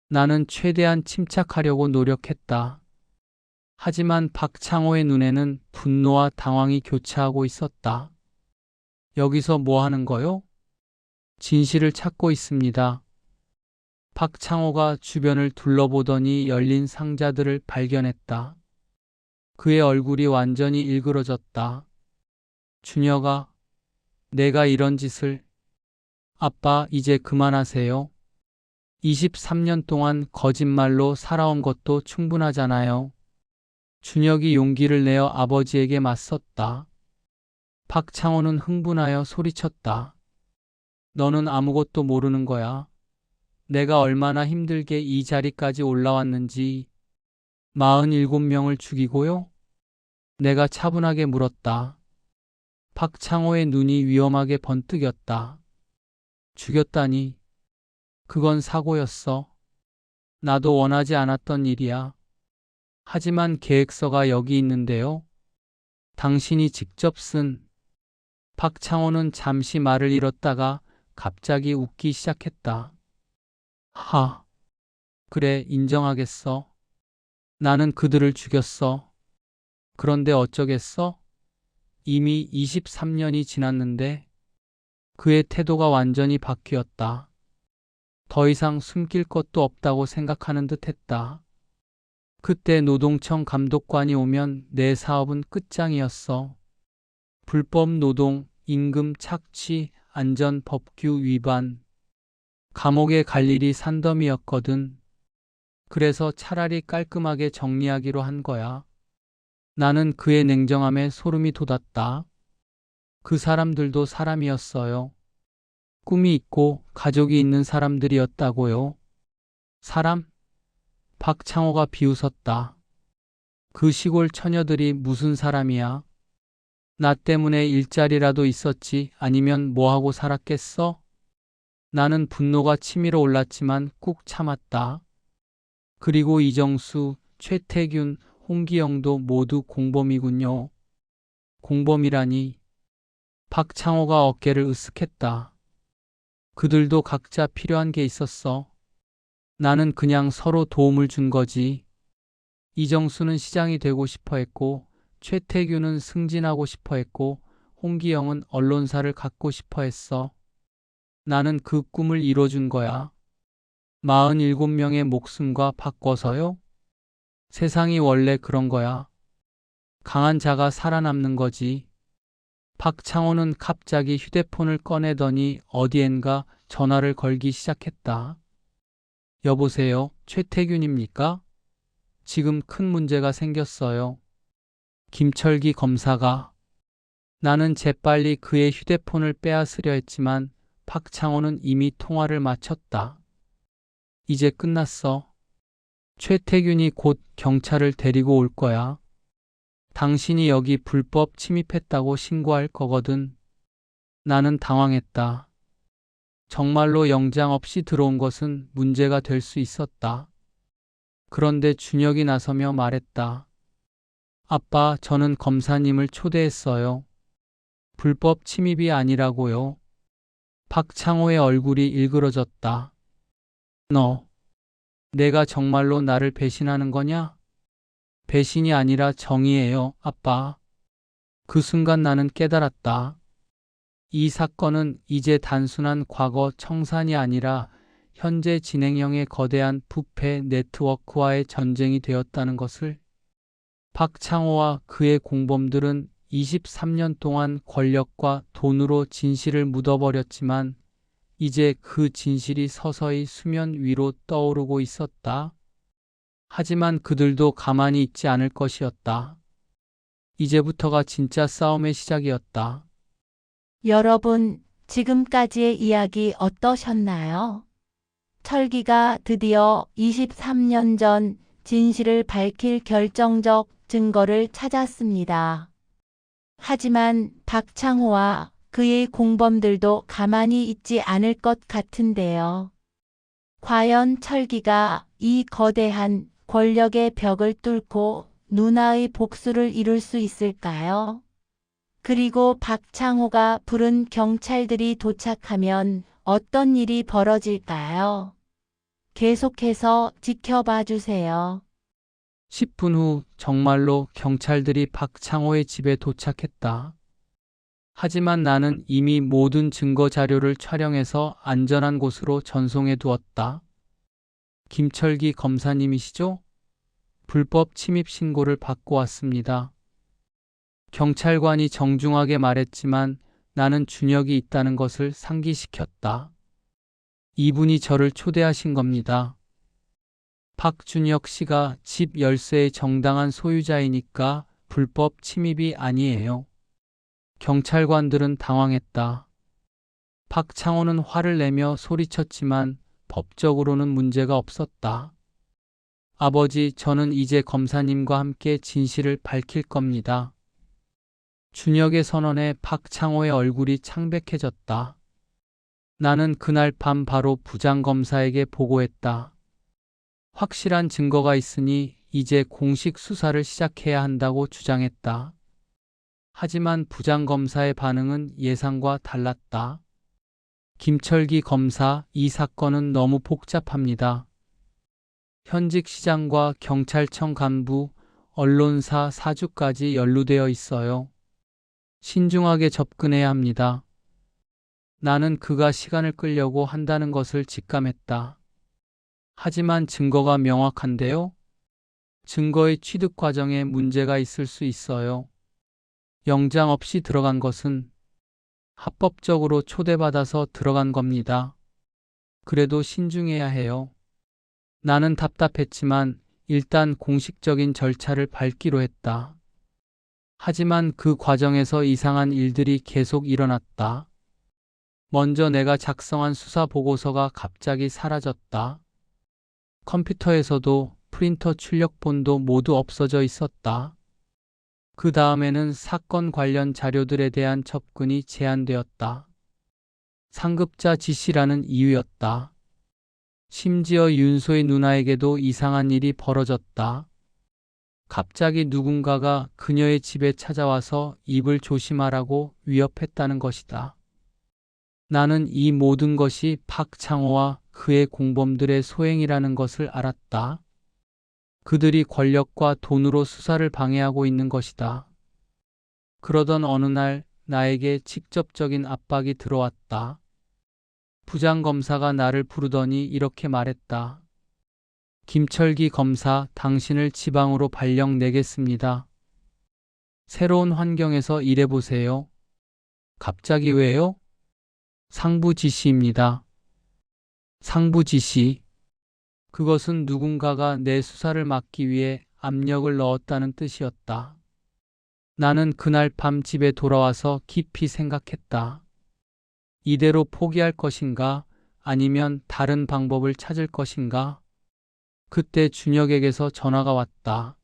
나는 최대한 침착하려고 노력했다. 하지만 박창호의 눈에는 분노와 당황이 교차하고 있었다. 여기서 뭐 하는 거요? 진실을 찾고 있습니다. 박창호가 주변을 둘러보더니 열린 상자들을 발견했다. 그의 얼굴이 완전히 일그러졌다. 준혁아, 내가 이런 짓을... 아빠, 이제 그만하세요. 23년 동안 거짓말로 살아온 것도 충분하잖아요. 준혁이 용기를 내어 아버지에게 맞섰다. 박창호는 흥분하여 소리쳤다. 너는 아무것도 모르는 거야. 내가 얼마나 힘들게 이 자리까지 올라왔는지. 47명을 죽이고요? 내가 차분하게 물었다. 박창호의 눈이 위험하게 번뜩였다. 죽였다니. 그건 사고였어. 나도 원하지 않았던 일이야. 하지만 계획서가 여기 있는데요. 당신이 직접 쓴. 박창호는 잠시 말을 잃었다가 갑자기 웃기 시작했다. 하, 그래, 인정하겠어. 나는 그들을 죽였어. 그런데 어쩌겠어? 이미 23년이 지났는데 그의 태도가 완전히 바뀌었다. 더 이상 숨길 것도 없다고 생각하는 듯 했다. 그때 노동청 감독관이 오면 내 사업은 끝장이었어. 불법 노동, 임금 착취, 안전 법규 위반. 감옥에 갈 일이 산더미였거든. 그래서 차라리 깔끔하게 정리하기로 한 거야. 나는 그의 냉정함에 소름이 돋았다. 그 사람들도 사람이었어요. 꿈이 있고 가족이 있는 사람들이었다고요. 사람? 박창호가 비웃었다. 그 시골 처녀들이 무슨 사람이야? 나 때문에 일자리라도 있었지 아니면 뭐하고 살았겠어? 나는 분노가 치밀어 올랐지만 꾹 참았다. 그리고 이정수, 최태균, 홍기영도 모두 공범이군요. 공범이라니. 박창호가 어깨를 으쓱했다. 그들도 각자 필요한 게 있었어. 나는 그냥 서로 도움을 준 거지. 이정수는 시장이 되고 싶어 했고, 최태규는 승진하고 싶어 했고, 홍기영은 언론사를 갖고 싶어 했어. 나는 그 꿈을 이뤄준 거야. 47명의 목숨과 바꿔서요? 세상이 원래 그런 거야. 강한 자가 살아남는 거지. 박창호는 갑자기 휴대폰을 꺼내더니 어디엔가 전화를 걸기 시작했다. 여보세요, 최태균입니까? 지금 큰 문제가 생겼어요. 김철기 검사가. 나는 재빨리 그의 휴대폰을 빼앗으려 했지만 박창호는 이미 통화를 마쳤다. 이제 끝났어. 최태균이 곧 경찰을 데리고 올 거야. 당신이 여기 불법 침입했다고 신고할 거거든. 나는 당황했다. 정말로 영장 없이 들어온 것은 문제가 될 수 있었다. 그런데 준혁이 나서며 말했다. 아빠, 저는 검사님을 초대했어요. 불법 침입이 아니라고요. 박창호의 얼굴이 일그러졌다. 너, 내가 정말로 나를 배신하는 거냐? 배신이 아니라 정의예요, 아빠. 그 순간 나는 깨달았다. 이 사건은 이제 단순한 과거 청산이 아니라 현재 진행형의 거대한 부패 네트워크와의 전쟁이 되었다는 것을. 박창호와 그의 공범들은 23년 동안 권력과 돈으로 진실을 묻어버렸지만 이제 그 진실이 서서히 수면 위로 떠오르고 있었다. 하지만 그들도 가만히 있지 않을 것이었다. 이제부터가 진짜 싸움의 시작이었다. 여러분, 지금까지의 이야기 어떠셨나요? 철기가 드디어 23년 전 진실을 밝힐 결정적 증거를 찾았습니다. 하지만 박창호와 그의 공범들도 가만히 있지 않을 것 같은데요. 과연 철기가 이 거대한 권력의 벽을 뚫고 누나의 복수를 이룰 수 있을까요? 그리고 박창호가 부른 경찰들이 도착하면 어떤 일이 벌어질까요? 계속해서 지켜봐 주세요. 10분 후 정말로 경찰들이 박창호의 집에 도착했다. 하지만 나는 이미 모든 증거 자료를 촬영해서 안전한 곳으로 전송해 두었다. 김철기 검사님이시죠? 불법 침입 신고를 받고 왔습니다. 경찰관이 정중하게 말했지만 나는 준혁이 있다는 것을 상기시켰다. 이분이 저를 초대하신 겁니다. 박준혁 씨가 집 열쇠의 정당한 소유자이니까 불법 침입이 아니에요. 경찰관들은 당황했다. 박창호는 화를 내며 소리쳤지만 법적으로는 문제가 없었다. 아버지, 저는 이제 검사님과 함께 진실을 밝힐 겁니다. 준혁의 선언에 박창호의 얼굴이 창백해졌다. 나는 그날 밤 바로 부장검사에게 보고했다. 확실한 증거가 있으니 이제 공식 수사를 시작해야 한다고 주장했다. 하지만 부장검사의 반응은 예상과 달랐다. 김철기 검사, 이 사건은 너무 복잡합니다. 현직 시장과 경찰청 간부, 언론사 사주까지 연루되어 있어요. 신중하게 접근해야 합니다. 나는 그가 시간을 끌려고 한다는 것을 직감했다. 하지만 증거가 명확한데요? 증거의 취득 과정에 문제가 있을 수 있어요. 영장 없이 들어간 것은 합법적으로 초대받아서 들어간 겁니다. 그래도 신중해야 해요. 나는 답답했지만 일단 공식적인 절차를 밟기로 했다. 하지만 그 과정에서 이상한 일들이 계속 일어났다. 먼저 내가 작성한 수사 보고서가 갑자기 사라졌다. 컴퓨터에서도 프린터 출력본도 모두 없어져 있었다. 그 다음에는 사건 관련 자료들에 대한 접근이 제한되었다. 상급자 지시라는 이유였다. 심지어 윤소의 누나에게도 이상한 일이 벌어졌다. 갑자기 누군가가 그녀의 집에 찾아와서 입을 조심하라고 위협했다는 것이다. 나는 이 모든 것이 박창호와 그의 공범들의 소행이라는 것을 알았다. 그들이 권력과 돈으로 수사를 방해하고 있는 것이다. 그러던 어느 날 나에게 직접적인 압박이 들어왔다. 부장검사가 나를 부르더니 이렇게 말했다. 김철기 검사, 당신을 지방으로 발령 내겠습니다. 새로운 환경에서 일해보세요. 갑자기 왜요? 상부 지시입니다. 상부 지시. 그것은 누군가가 내 수사를 막기 위해 압력을 넣었다는 뜻이었다. 나는 그날 밤 집에 돌아와서 깊이 생각했다. 이대로 포기할 것인가? 아니면 다른 방법을 찾을 것인가? 그때 준혁에게서 전화가 왔다.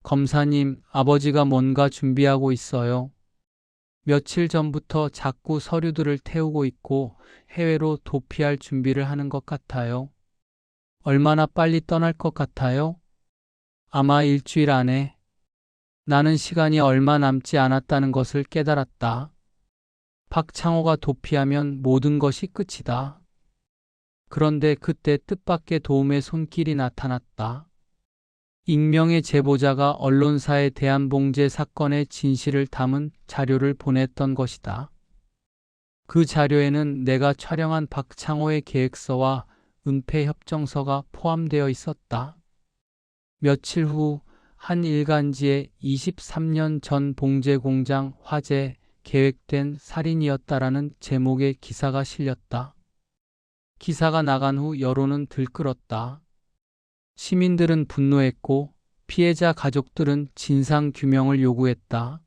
검사님, 아버지가 뭔가 준비하고 있어요. 며칠 전부터 자꾸 서류들을 태우고 있고 해외로 도피할 준비를 하는 것 같아요. 얼마나 빨리 떠날 것 같아요? 아마 일주일 안에. 나는 시간이 얼마 남지 않았다는 것을 깨달았다. 박창호가 도피하면 모든 것이 끝이다. 그런데 그때 뜻밖의 도움의 손길이 나타났다. 익명의 제보자가 언론사에 대한 봉제 사건의 진실을 담은 자료를 보냈던 것이다. 그 자료에는 내가 촬영한 박창호의 계획서와 은폐 협정서가 포함되어 있었다. 며칠 후 한 일간지에 23년 전 봉제 공장 화재 계획된 살인이었다라는 제목의 기사가 실렸다. 기사가 나간 후 여론은 들끓었다. 시민들은 분노했고 피해자 가족들은 진상 규명을 요구했다.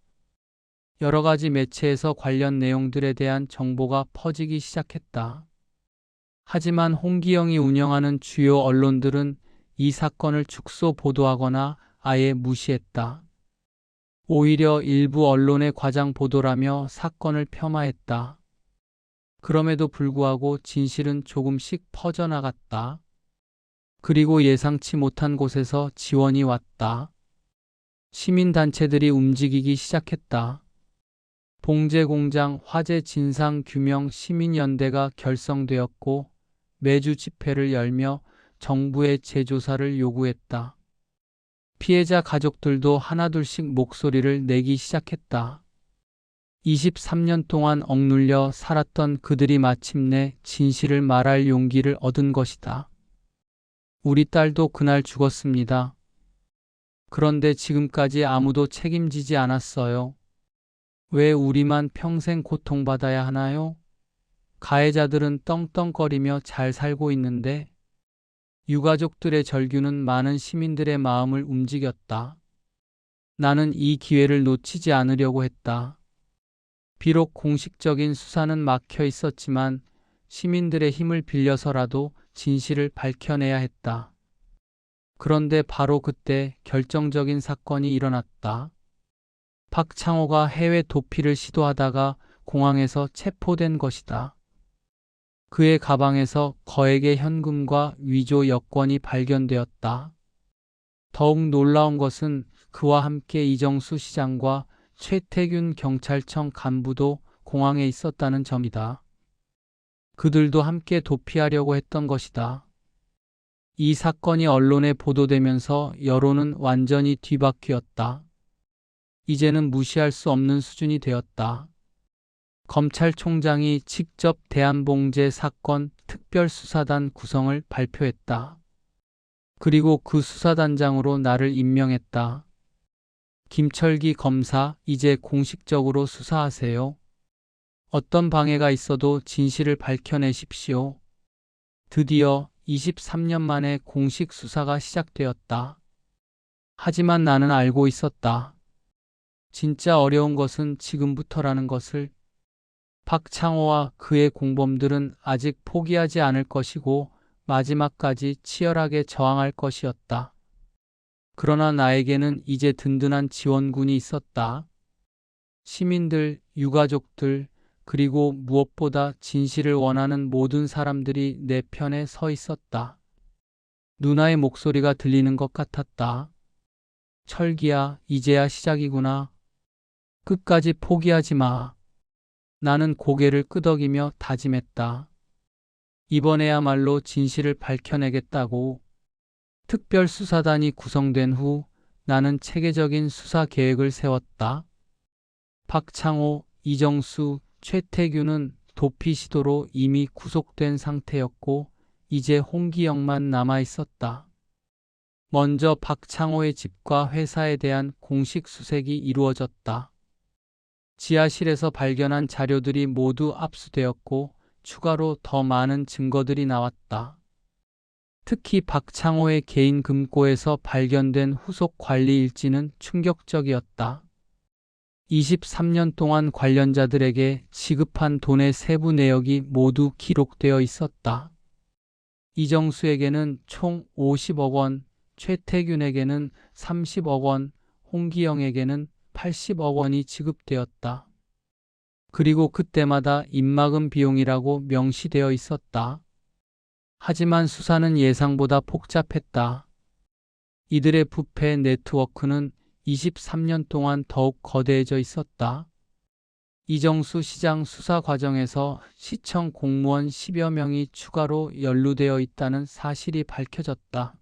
여러 가지 매체에서 관련 내용들에 대한 정보가 퍼지기 시작했다. 하지만 홍기영이 운영하는 주요 언론들은 이 사건을 축소 보도하거나 아예 무시했다. 오히려 일부 언론의 과장 보도라며 사건을 폄하했다. 그럼에도 불구하고 진실은 조금씩 퍼져나갔다. 그리고 예상치 못한 곳에서 지원이 왔다. 시민단체들이 움직이기 시작했다. 봉제공장 화재 진상 규명 시민연대가 결성되었고 매주 집회를 열며 정부의 재조사를 요구했다. 피해자 가족들도 하나둘씩 목소리를 내기 시작했다. 23년 동안 억눌려 살았던 그들이 마침내 진실을 말할 용기를 얻은 것이다. 우리 딸도 그날 죽었습니다. 그런데 지금까지 아무도 책임지지 않았어요. 왜 우리만 평생 고통받아야 하나요? 가해자들은 떵떵거리며 잘 살고 있는데 유가족들의 절규는 많은 시민들의 마음을 움직였다. 나는 이 기회를 놓치지 않으려고 했다. 비록 공식적인 수사는 막혀 있었지만 시민들의 힘을 빌려서라도 진실을 밝혀내야 했다. 그런데 바로 그때 결정적인 사건이 일어났다. 박창호가 해외 도피를 시도하다가 공항에서 체포된 것이다. 그의 가방에서 거액의 현금과 위조 여권이 발견되었다. 더욱 놀라운 것은 그와 함께 이정수 시장과 최태균 경찰청 간부도 공항에 있었다는 점이다. 그들도 함께 도피하려고 했던 것이다. 이 사건이 언론에 보도되면서 여론은 완전히 뒤바뀌었다. 이제는 무시할 수 없는 수준이 되었다. 검찰총장이 직접 대한봉제 사건 특별수사단 구성을 발표했다. 그리고 그 수사단장으로 나를 임명했다. 김철기 검사, 이제 공식적으로 수사하세요. 어떤 방해가 있어도 진실을 밝혀내십시오. 드디어 23년 만에 공식 수사가 시작되었다. 하지만 나는 알고 있었다. 진짜 어려운 것은 지금부터라는 것을. 박창호와 그의 공범들은 아직 포기하지 않을 것이고 마지막까지 치열하게 저항할 것이었다. 그러나 나에게는 이제 든든한 지원군이 있었다. 시민들, 유가족들, 그리고 무엇보다 진실을 원하는 모든 사람들이 내 편에 서 있었다. 누나의 목소리가 들리는 것 같았다. 철기야, 이제야 시작이구나. 끝까지 포기하지 마. 나는 고개를 끄덕이며 다짐했다. 이번에야말로 진실을 밝혀내겠다고. 특별수사단이 구성된 후 나는 체계적인 수사 계획을 세웠다. 박창호, 이정수, 최태규는 도피 시도로 이미 구속된 상태였고 이제 홍기영만 남아 있었다. 먼저 박창호의 집과 회사에 대한 공식 수색이 이루어졌다. 지하실에서 발견한 자료들이 모두 압수되었고 추가로 더 많은 증거들이 나왔다. 특히 박창호의 개인 금고에서 발견된 후속 관리 일지는 충격적이었다. 23년 동안 관련자들에게 지급한 돈의 세부 내역이 모두 기록되어 있었다. 이정수에게는 총 50억 원, 최태균에게는 30억 원, 홍기영에게는 80억 원이 지급되었다. 그리고 그때마다 입막음 비용이라고 명시되어 있었다. 하지만 수사는 예상보다 복잡했다. 이들의 부패 네트워크는 23년 동안 더욱 거대해져 있었다. 이정수 시장 수사 과정에서 시청 공무원 10여 명이 추가로 연루되어 있다는 사실이 밝혀졌다.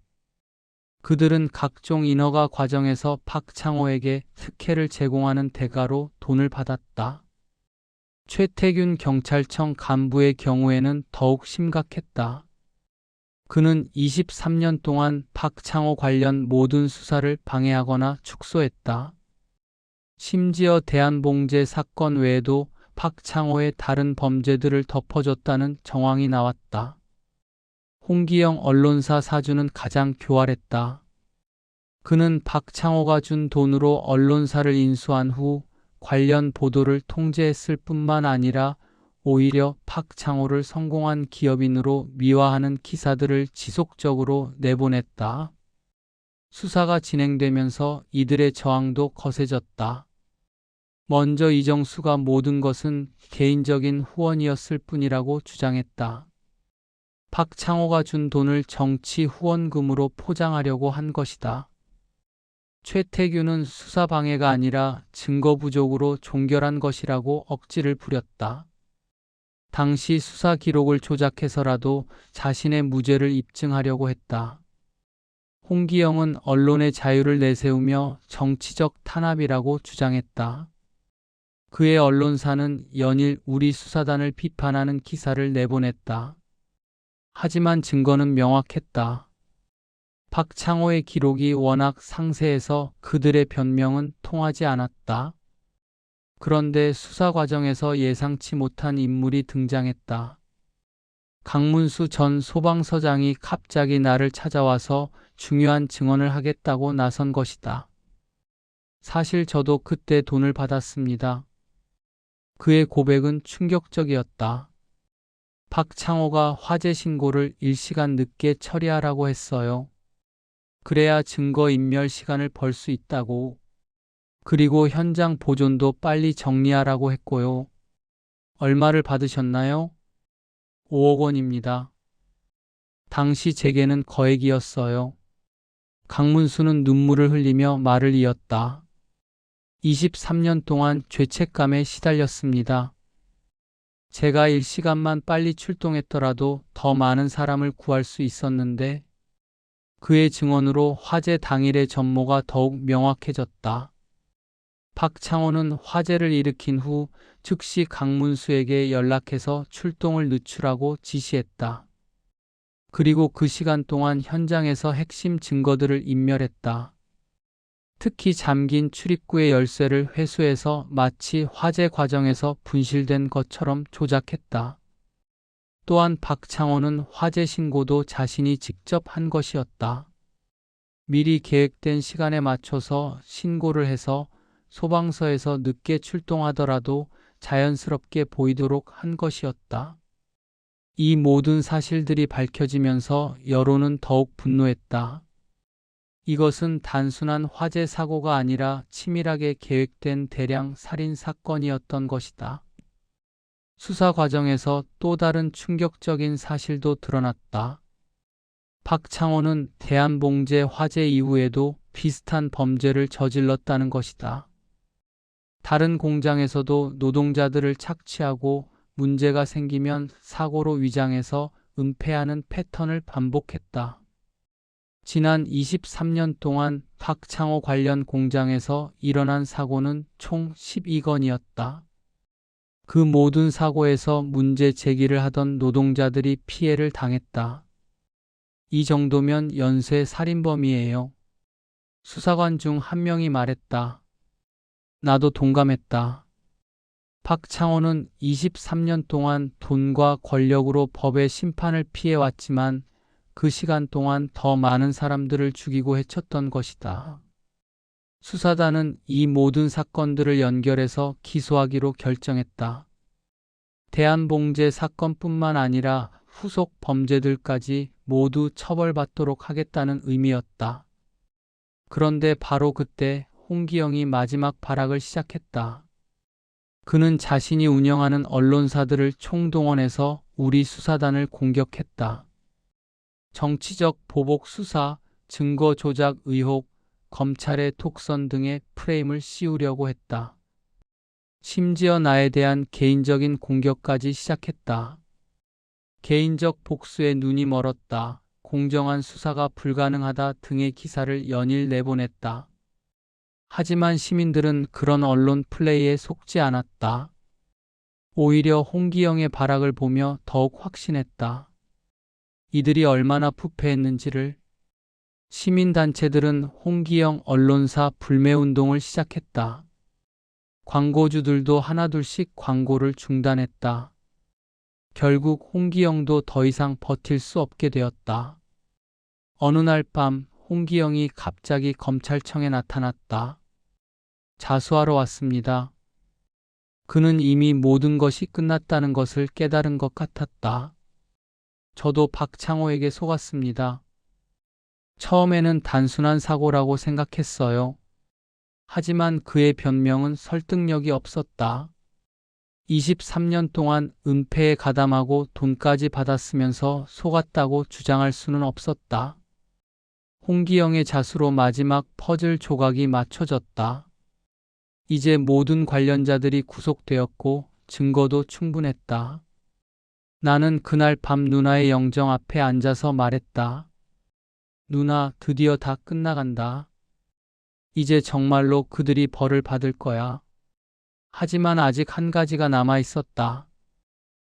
그들은 각종 인허가 과정에서 박창호에게 특혜를 제공하는 대가로 돈을 받았다. 최태균 경찰청 간부의 경우에는 더욱 심각했다. 그는 23년 동안 박창호 관련 모든 수사를 방해하거나 축소했다. 심지어 대한봉제 사건 외에도 박창호의 다른 범죄들을 덮어줬다는 정황이 나왔다. 홍기영 언론사 사주는 가장 교활했다. 그는 박창호가 준 돈으로 언론사를 인수한 후 관련 보도를 통제했을 뿐만 아니라 오히려 박창호를 성공한 기업인으로 미화하는 기사들을 지속적으로 내보냈다. 수사가 진행되면서 이들의 저항도 거세졌다. 먼저 이정수가 모든 것은 개인적인 후원이었을 뿐이라고 주장했다. 박창호가 준 돈을 정치 후원금으로 포장하려고 한 것이다. 최태규는 수사 방해가 아니라 증거 부족으로 종결한 것이라고 억지를 부렸다. 당시 수사 기록을 조작해서라도 자신의 무죄를 입증하려고 했다. 홍기영은 언론의 자유를 내세우며 정치적 탄압이라고 주장했다. 그의 언론사는 연일 우리 수사단을 비판하는 기사를 내보냈다. 하지만 증거는 명확했다. 박창호의 기록이 워낙 상세해서 그들의 변명은 통하지 않았다. 그런데 수사 과정에서 예상치 못한 인물이 등장했다. 강문수 전 소방서장이 갑자기 나를 찾아와서 중요한 증언을 하겠다고 나선 것이다. 사실 저도 그때 돈을 받았습니다. 그의 고백은 충격적이었다. 박창호가 화재 신고를 1시간 늦게 처리하라고 했어요. 그래야 증거 인멸 시간을 벌 수 있다고. 그리고 현장 보존도 빨리 정리하라고 했고요. 얼마를 받으셨나요? 5억 원입니다. 당시 제게는 거액이었어요. 강문수는 눈물을 흘리며 말을 이었다. 23년 동안 죄책감에 시달렸습니다. 제가 일시간만 빨리 출동했더라도 더 많은 사람을 구할 수 있었는데 그의 증언으로 화재 당일의 전모가 더욱 명확해졌다. 박창호는 화재를 일으킨 후 즉시 강문수에게 연락해서 출동을 늦추라고 지시했다. 그리고 그 시간 동안 현장에서 핵심 증거들을 인멸했다. 특히 잠긴 출입구의 열쇠를 회수해서 마치 화재 과정에서 분실된 것처럼 조작했다. 또한 박창호는 화재 신고도 자신이 직접 한 것이었다. 미리 계획된 시간에 맞춰서 신고를 해서 소방서에서 늦게 출동하더라도 자연스럽게 보이도록 한 것이었다. 이 모든 사실들이 밝혀지면서 여론은 더욱 분노했다. 이것은 단순한 화재 사고가 아니라 치밀하게 계획된 대량 살인 사건이었던 것이다. 수사 과정에서 또 다른 충격적인 사실도 드러났다. 박창호는 대한봉제 화재 이후에도 비슷한 범죄를 저질렀다는 것이다. 다른 공장에서도 노동자들을 착취하고 문제가 생기면 사고로 위장해서 은폐하는 패턴을 반복했다. 지난 23년 동안 박창호 관련 공장에서 일어난 사고는 총 12건이었다. 그 모든 사고에서 문제 제기를 하던 노동자들이 피해를 당했다. 이 정도면 연쇄 살인범이에요. 수사관 중 한 명이 말했다. 나도 동감했다. 박창호는 23년 동안 돈과 권력으로 법의 심판을 피해왔지만 그 시간 동안 더 많은 사람들을 죽이고 해쳤던 것이다. 수사단은 이 모든 사건들을 연결해서 기소하기로 결정했다. 대한봉제 사건뿐만 아니라 후속 범죄들까지 모두 처벌받도록 하겠다는 의미였다. 그런데 바로 그때 홍기영이 마지막 발악을 시작했다. 그는 자신이 운영하는 언론사들을 총동원해서 우리 수사단을 공격했다. 정치적 보복 수사, 증거 조작 의혹, 검찰의 독선 등의 프레임을 씌우려고 했다. 심지어 나에 대한 개인적인 공격까지 시작했다. 개인적 복수에 눈이 멀었다. 공정한 수사가 불가능하다 등의 기사를 연일 내보냈다. 하지만 시민들은 그런 언론 플레이에 속지 않았다. 오히려 홍기영의 발악을 보며 더욱 확신했다. 이들이 얼마나 부패했는지를. 시민단체들은 홍기영 언론사 불매운동을 시작했다. 광고주들도 하나둘씩 광고를 중단했다. 결국 홍기영도 더 이상 버틸 수 없게 되었다. 어느 날 밤 홍기영이 갑자기 검찰청에 나타났다. 자수하러 왔습니다. 그는 이미 모든 것이 끝났다는 것을 깨달은 것 같았다. 저도 박창호에게 속았습니다. 처음에는 단순한 사고라고 생각했어요. 하지만 그의 변명은 설득력이 없었다. 23년 동안 은폐에 가담하고 돈까지 받았으면서 속았다고 주장할 수는 없었다. 홍기영의 자수로 마지막 퍼즐 조각이 맞춰졌다. 이제 모든 관련자들이 구속되었고 증거도 충분했다. 나는 그날 밤 누나의 영정 앞에 앉아서 말했다. 누나, 드디어 다 끝나간다. 이제 정말로 그들이 벌을 받을 거야. 하지만 아직 한 가지가 남아 있었다.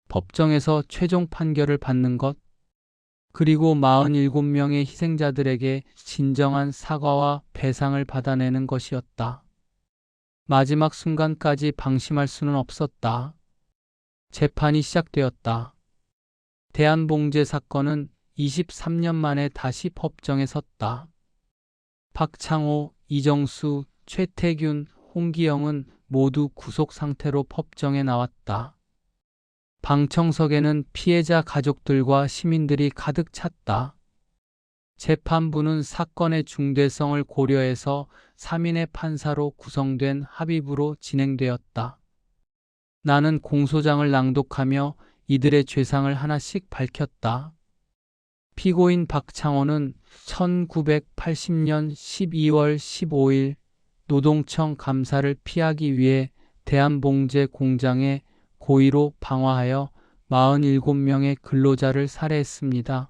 법정에서 최종 판결을 받는 것, 그리고 47명의 희생자들에게 진정한 사과와 배상을 받아내는 것이었다. 마지막 순간까지 방심할 수는 없었다. 재판이 시작되었다. 대한봉제 사건은 23년 만에 다시 법정에 섰다. 박창호, 이정수, 최태균, 홍기영은 모두 구속 상태로 법정에 나왔다. 방청석에는 피해자 가족들과 시민들이 가득 찼다. 재판부는 사건의 중대성을 고려해서 3인의 판사로 구성된 합의부로 진행되었다. 나는 공소장을 낭독하며 이들의 죄상을 하나씩 밝혔다. 피고인 박창호는 1980년 12월 15일 노동청 감사를 피하기 위해 대한봉제 공장에 고의로 방화하여 47명의 근로자를 살해했습니다.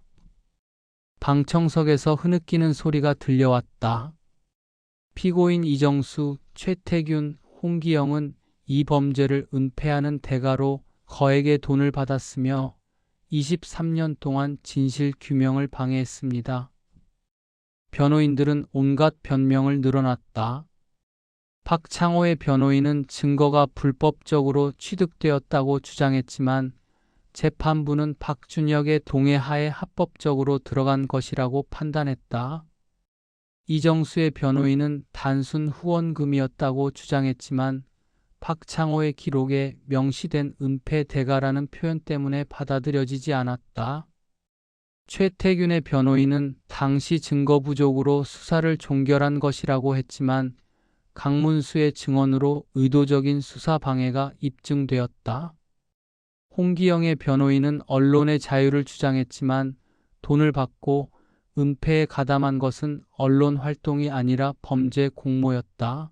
방청석에서 흐느끼는 소리가 들려왔다. 피고인 이정수, 최태균, 홍기영은 이 범죄를 은폐하는 대가로 거액의 돈을 받았으며 23년 동안 진실 규명을 방해했습니다. 변호인들은 온갖 변명을 늘어놨다. 박창호의 변호인은 증거가 불법적으로 취득되었다고 주장했지만 재판부는 박준혁의 동의하에 합법적으로 들어간 것이라고 판단했다. 이정수의 변호인은 단순 후원금이었다고 주장했지만 박창호의 기록에 명시된 은폐 대가라는 표현 때문에 받아들여지지 않았다. 최태균의 변호인은 당시 증거 부족으로 수사를 종결한 것이라고 했지만 강문수의 증언으로 의도적인 수사 방해가 입증되었다. 홍기영의 변호인은 언론의 자유를 주장했지만 돈을 받고 은폐에 가담한 것은 언론 활동이 아니라 범죄 공모였다.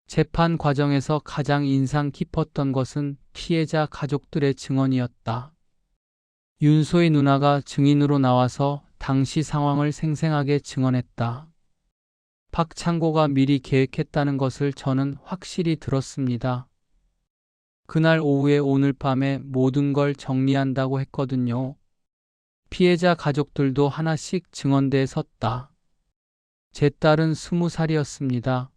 재판 과정에서 가장 인상 깊었던 것은 피해자 가족들의 증언이었다. 윤소의 누나가 증인으로 나와서 당시 상황을 생생하게 증언했다. 박창고가 미리 계획했다는 것을 저는 확실히 들었습니다. 그날 오후에 오늘 밤에 모든 걸 정리한다고 했거든요. 피해자 가족들도 하나씩 증언대에 섰다. 제 딸은 20살이었습니다.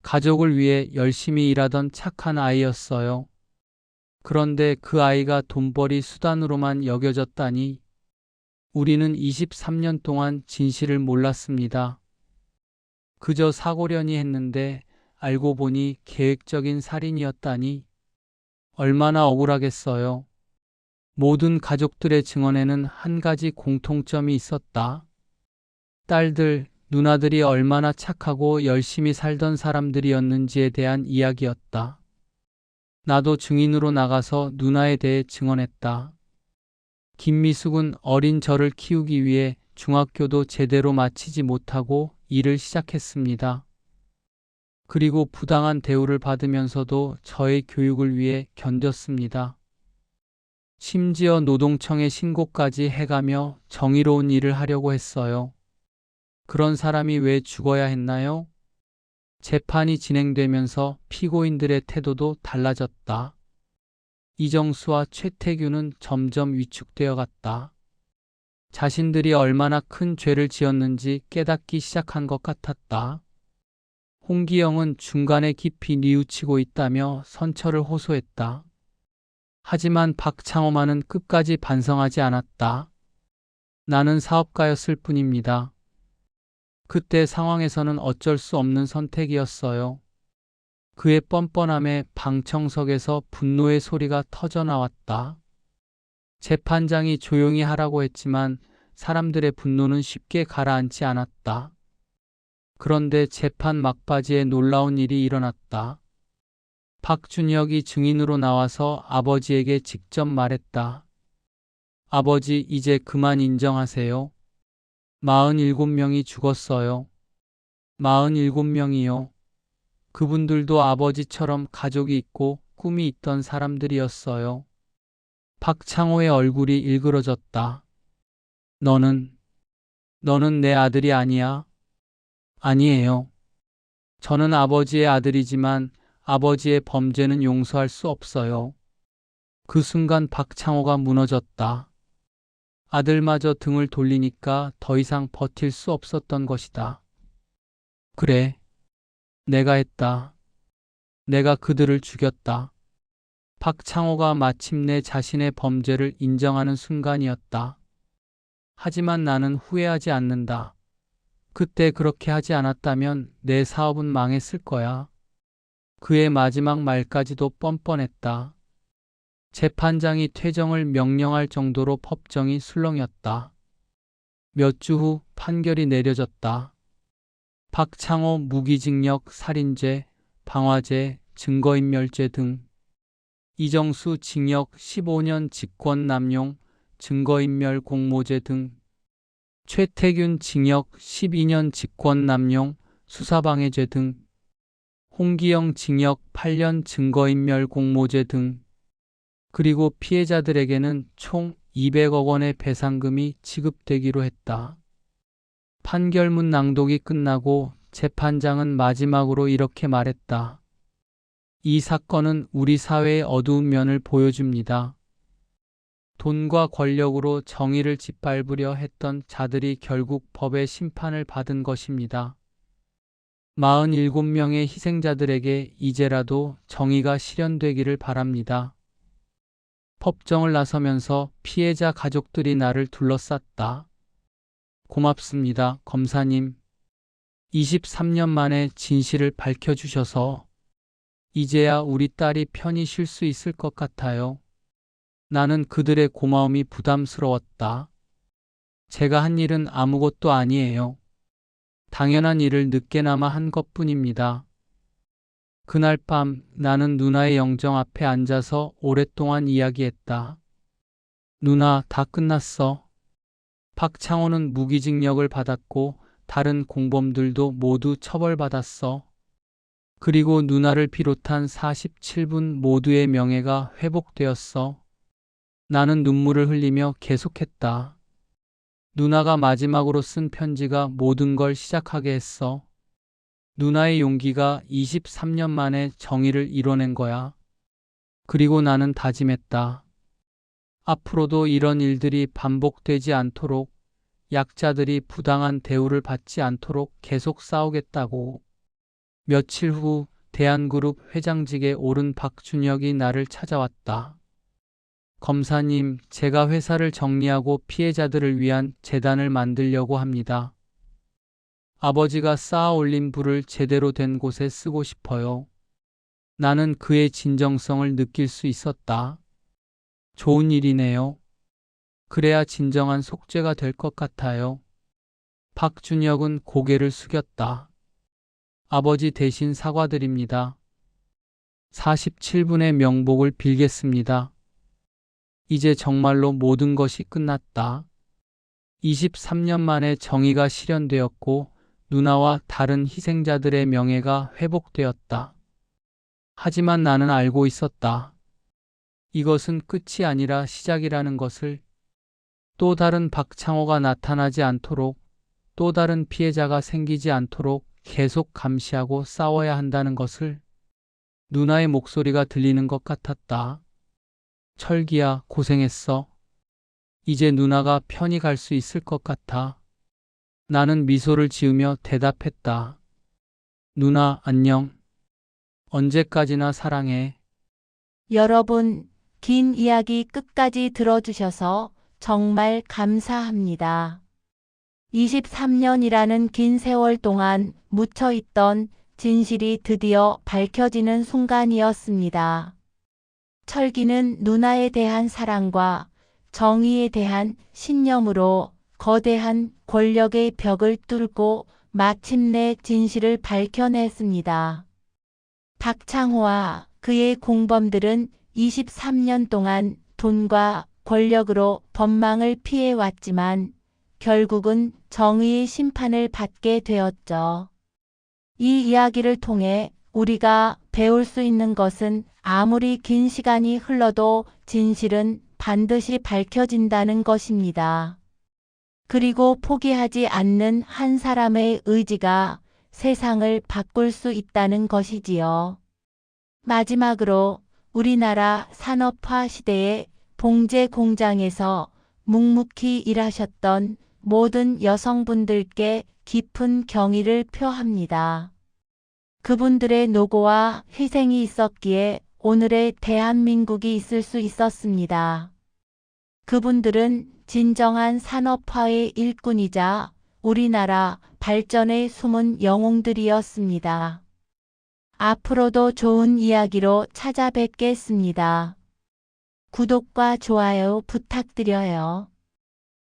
가족을 위해 열심히 일하던 착한 아이였어요. 그런데 그 아이가 돈벌이 수단으로만 여겨졌다니 우리는 23년 동안 진실을 몰랐습니다. 그저 사고려니 했는데 알고 보니 계획적인 살인이었다니 얼마나 억울하겠어요. 모든 가족들의 증언에는 한 가지 공통점이 있었다. 딸들, 누나들이 얼마나 착하고 열심히 살던 사람들이었는지에 대한 이야기였다. 나도 증인으로 나가서 누나에 대해 증언했다. 김미숙은 어린 저를 키우기 위해 중학교도 제대로 마치지 못하고 일을 시작했습니다. 그리고 부당한 대우를 받으면서도 저의 교육을 위해 견뎠습니다. 심지어 노동청에 신고까지 해가며 정의로운 일을 하려고 했어요. 그런 사람이 왜 죽어야 했나요? 재판이 진행되면서 피고인들의 태도도 달라졌다. 이정수와 최태규는 점점 위축되어 갔다. 자신들이 얼마나 큰 죄를 지었는지 깨닫기 시작한 것 같았다. 홍기영은 중간에 깊이 뉘우치고 있다며 선처를 호소했다. 하지만 박창호만은 끝까지 반성하지 않았다. 나는 사업가였을 뿐입니다. 그때 상황에서는 어쩔 수 없는 선택이었어요. 그의 뻔뻔함에 방청석에서 분노의 소리가 터져나왔다. 재판장이 조용히 하라고 했지만 사람들의 분노는 쉽게 가라앉지 않았다. 그런데 재판 막바지에 놀라운 일이 일어났다. 박준혁이 증인으로 나와서 아버지에게 직접 말했다. 아버지, 이제 그만 인정하세요. 47명이 죽었어요. 47명이요. 그분들도 아버지처럼 가족이 있고 꿈이 있던 사람들이었어요. 박창호의 얼굴이 일그러졌다. 너는 내 아들이 아니야? 아니에요. 저는 아버지의 아들이지만 아버지의 범죄는 용서할 수 없어요. 그 순간 박창호가 무너졌다. 아들마저 등을 돌리니까 더 이상 버틸 수 없었던 것이다. 그래, 내가 했다. 내가 그들을 죽였다. 박창호가 마침내 자신의 범죄를 인정하는 순간이었다. 하지만 나는 후회하지 않는다. 그때 그렇게 하지 않았다면 내 사업은 망했을 거야. 그의 마지막 말까지도 뻔뻔했다. 재판장이 퇴정을 명령할 정도로 법정이 술렁였다. 몇 주 후 판결이 내려졌다. 박창호 무기징역 살인죄, 방화죄, 증거인멸죄 등, 이정수 징역 15년 직권남용, 증거인멸 공모죄 등, 최태균 징역 12년 직권남용, 수사방해죄 등, 홍기영 징역 8년 증거인멸 공모죄 등, 그리고 피해자들에게는 총 200억 원의 배상금이 지급되기로 했다. 판결문 낭독이 끝나고 재판장은 마지막으로 이렇게 말했다. 이 사건은 우리 사회의 어두운 면을 보여줍니다. 돈과 권력으로 정의를 짓밟으려 했던 자들이 결국 법의 심판을 받은 것입니다. 47명의 희생자들에게 이제라도 정의가 실현되기를 바랍니다. 법정을 나서면서 피해자 가족들이 나를 둘러쌌다. 고맙습니다, 검사님. 23년 만에 진실을 밝혀주셔서 이제야 우리 딸이 편히 쉴 수 있을 것 같아요. 나는 그들의 고마움이 부담스러웠다. 제가 한 일은 아무것도 아니에요. 당연한 일을 늦게나마 한 것뿐입니다. 그날 밤 나는 누나의 영정 앞에 앉아서 오랫동안 이야기했다. 누나, 다 끝났어. 박창호는 무기징역을 받았고 다른 공범들도 모두 처벌받았어. 그리고 누나를 비롯한 47분 모두의 명예가 회복되었어. 나는 눈물을 흘리며 계속했다. 누나가 마지막으로 쓴 편지가 모든 걸 시작하게 했어. 누나의 용기가 23년 만에 정의를 이뤄낸 거야. 그리고 나는 다짐했다. 앞으로도 이런 일들이 반복되지 않도록, 약자들이 부당한 대우를 받지 않도록 계속 싸우겠다고. 며칠 후 대한그룹 회장직에 오른 박준혁이 나를 찾아왔다. 검사님, 제가 회사를 정리하고 피해자들을 위한 재단을 만들려고 합니다. 아버지가 쌓아 올린 부를 제대로 된 곳에 쓰고 싶어요. 나는 그의 진정성을 느낄 수 있었다. 좋은 일이네요. 그래야 진정한 속죄가 될 것 같아요. 박준혁은 고개를 숙였다. 아버지 대신 사과드립니다. 47분의 명복을 빌겠습니다. 이제 정말로 모든 것이 끝났다. 23년 만에 정의가 실현되었고 누나와 다른 희생자들의 명예가 회복되었다. 하지만 나는 알고 있었다. 이것은 끝이 아니라 시작이라는 것을. 또 다른 박창호가 나타나지 않도록, 또 다른 피해자가 생기지 않도록 계속 감시하고 싸워야 한다는 것을. 누나의 목소리가 들리는 것 같았다. 철기야, 고생했어. 이제 누나가 편히 갈 수 있을 것 같아. 나는 미소를 지으며 대답했다. 누나, 안녕. 언제까지나 사랑해. 여러분, 긴 이야기 끝까지 들어주셔서 정말 감사합니다. 23년이라는 긴 세월 동안 묻혀있던 진실이 드디어 밝혀지는 순간이었습니다. 철기는 누나에 대한 사랑과 정의에 대한 신념으로 거대한 권력의 벽을 뚫고 마침내 진실을 밝혀냈습니다. 박창호와 그의 공범들은 23년 동안 돈과 권력으로 법망을 피해왔지만 결국은 정의의 심판을 받게 되었죠. 이 이야기를 통해 우리가 배울 수 있는 것은 아무리 긴 시간이 흘러도 진실은 반드시 밝혀진다는 것입니다. 그리고 포기하지 않는 한 사람의 의지가 세상을 바꿀 수 있다는 것이지요. 마지막으로 우리나라 산업화 시대의 봉제 공장에서 묵묵히 일하셨던 모든 여성분들께 깊은 경의를 표합니다. 그분들의 노고와 희생이 있었기에 오늘의 대한민국이 있을 수 있었습니다. 그분들은 진정한 산업화의 일꾼이자 우리나라 발전의 숨은 영웅들이었습니다. 앞으로도 좋은 이야기로 찾아뵙겠습니다. 구독과 좋아요 부탁드려요.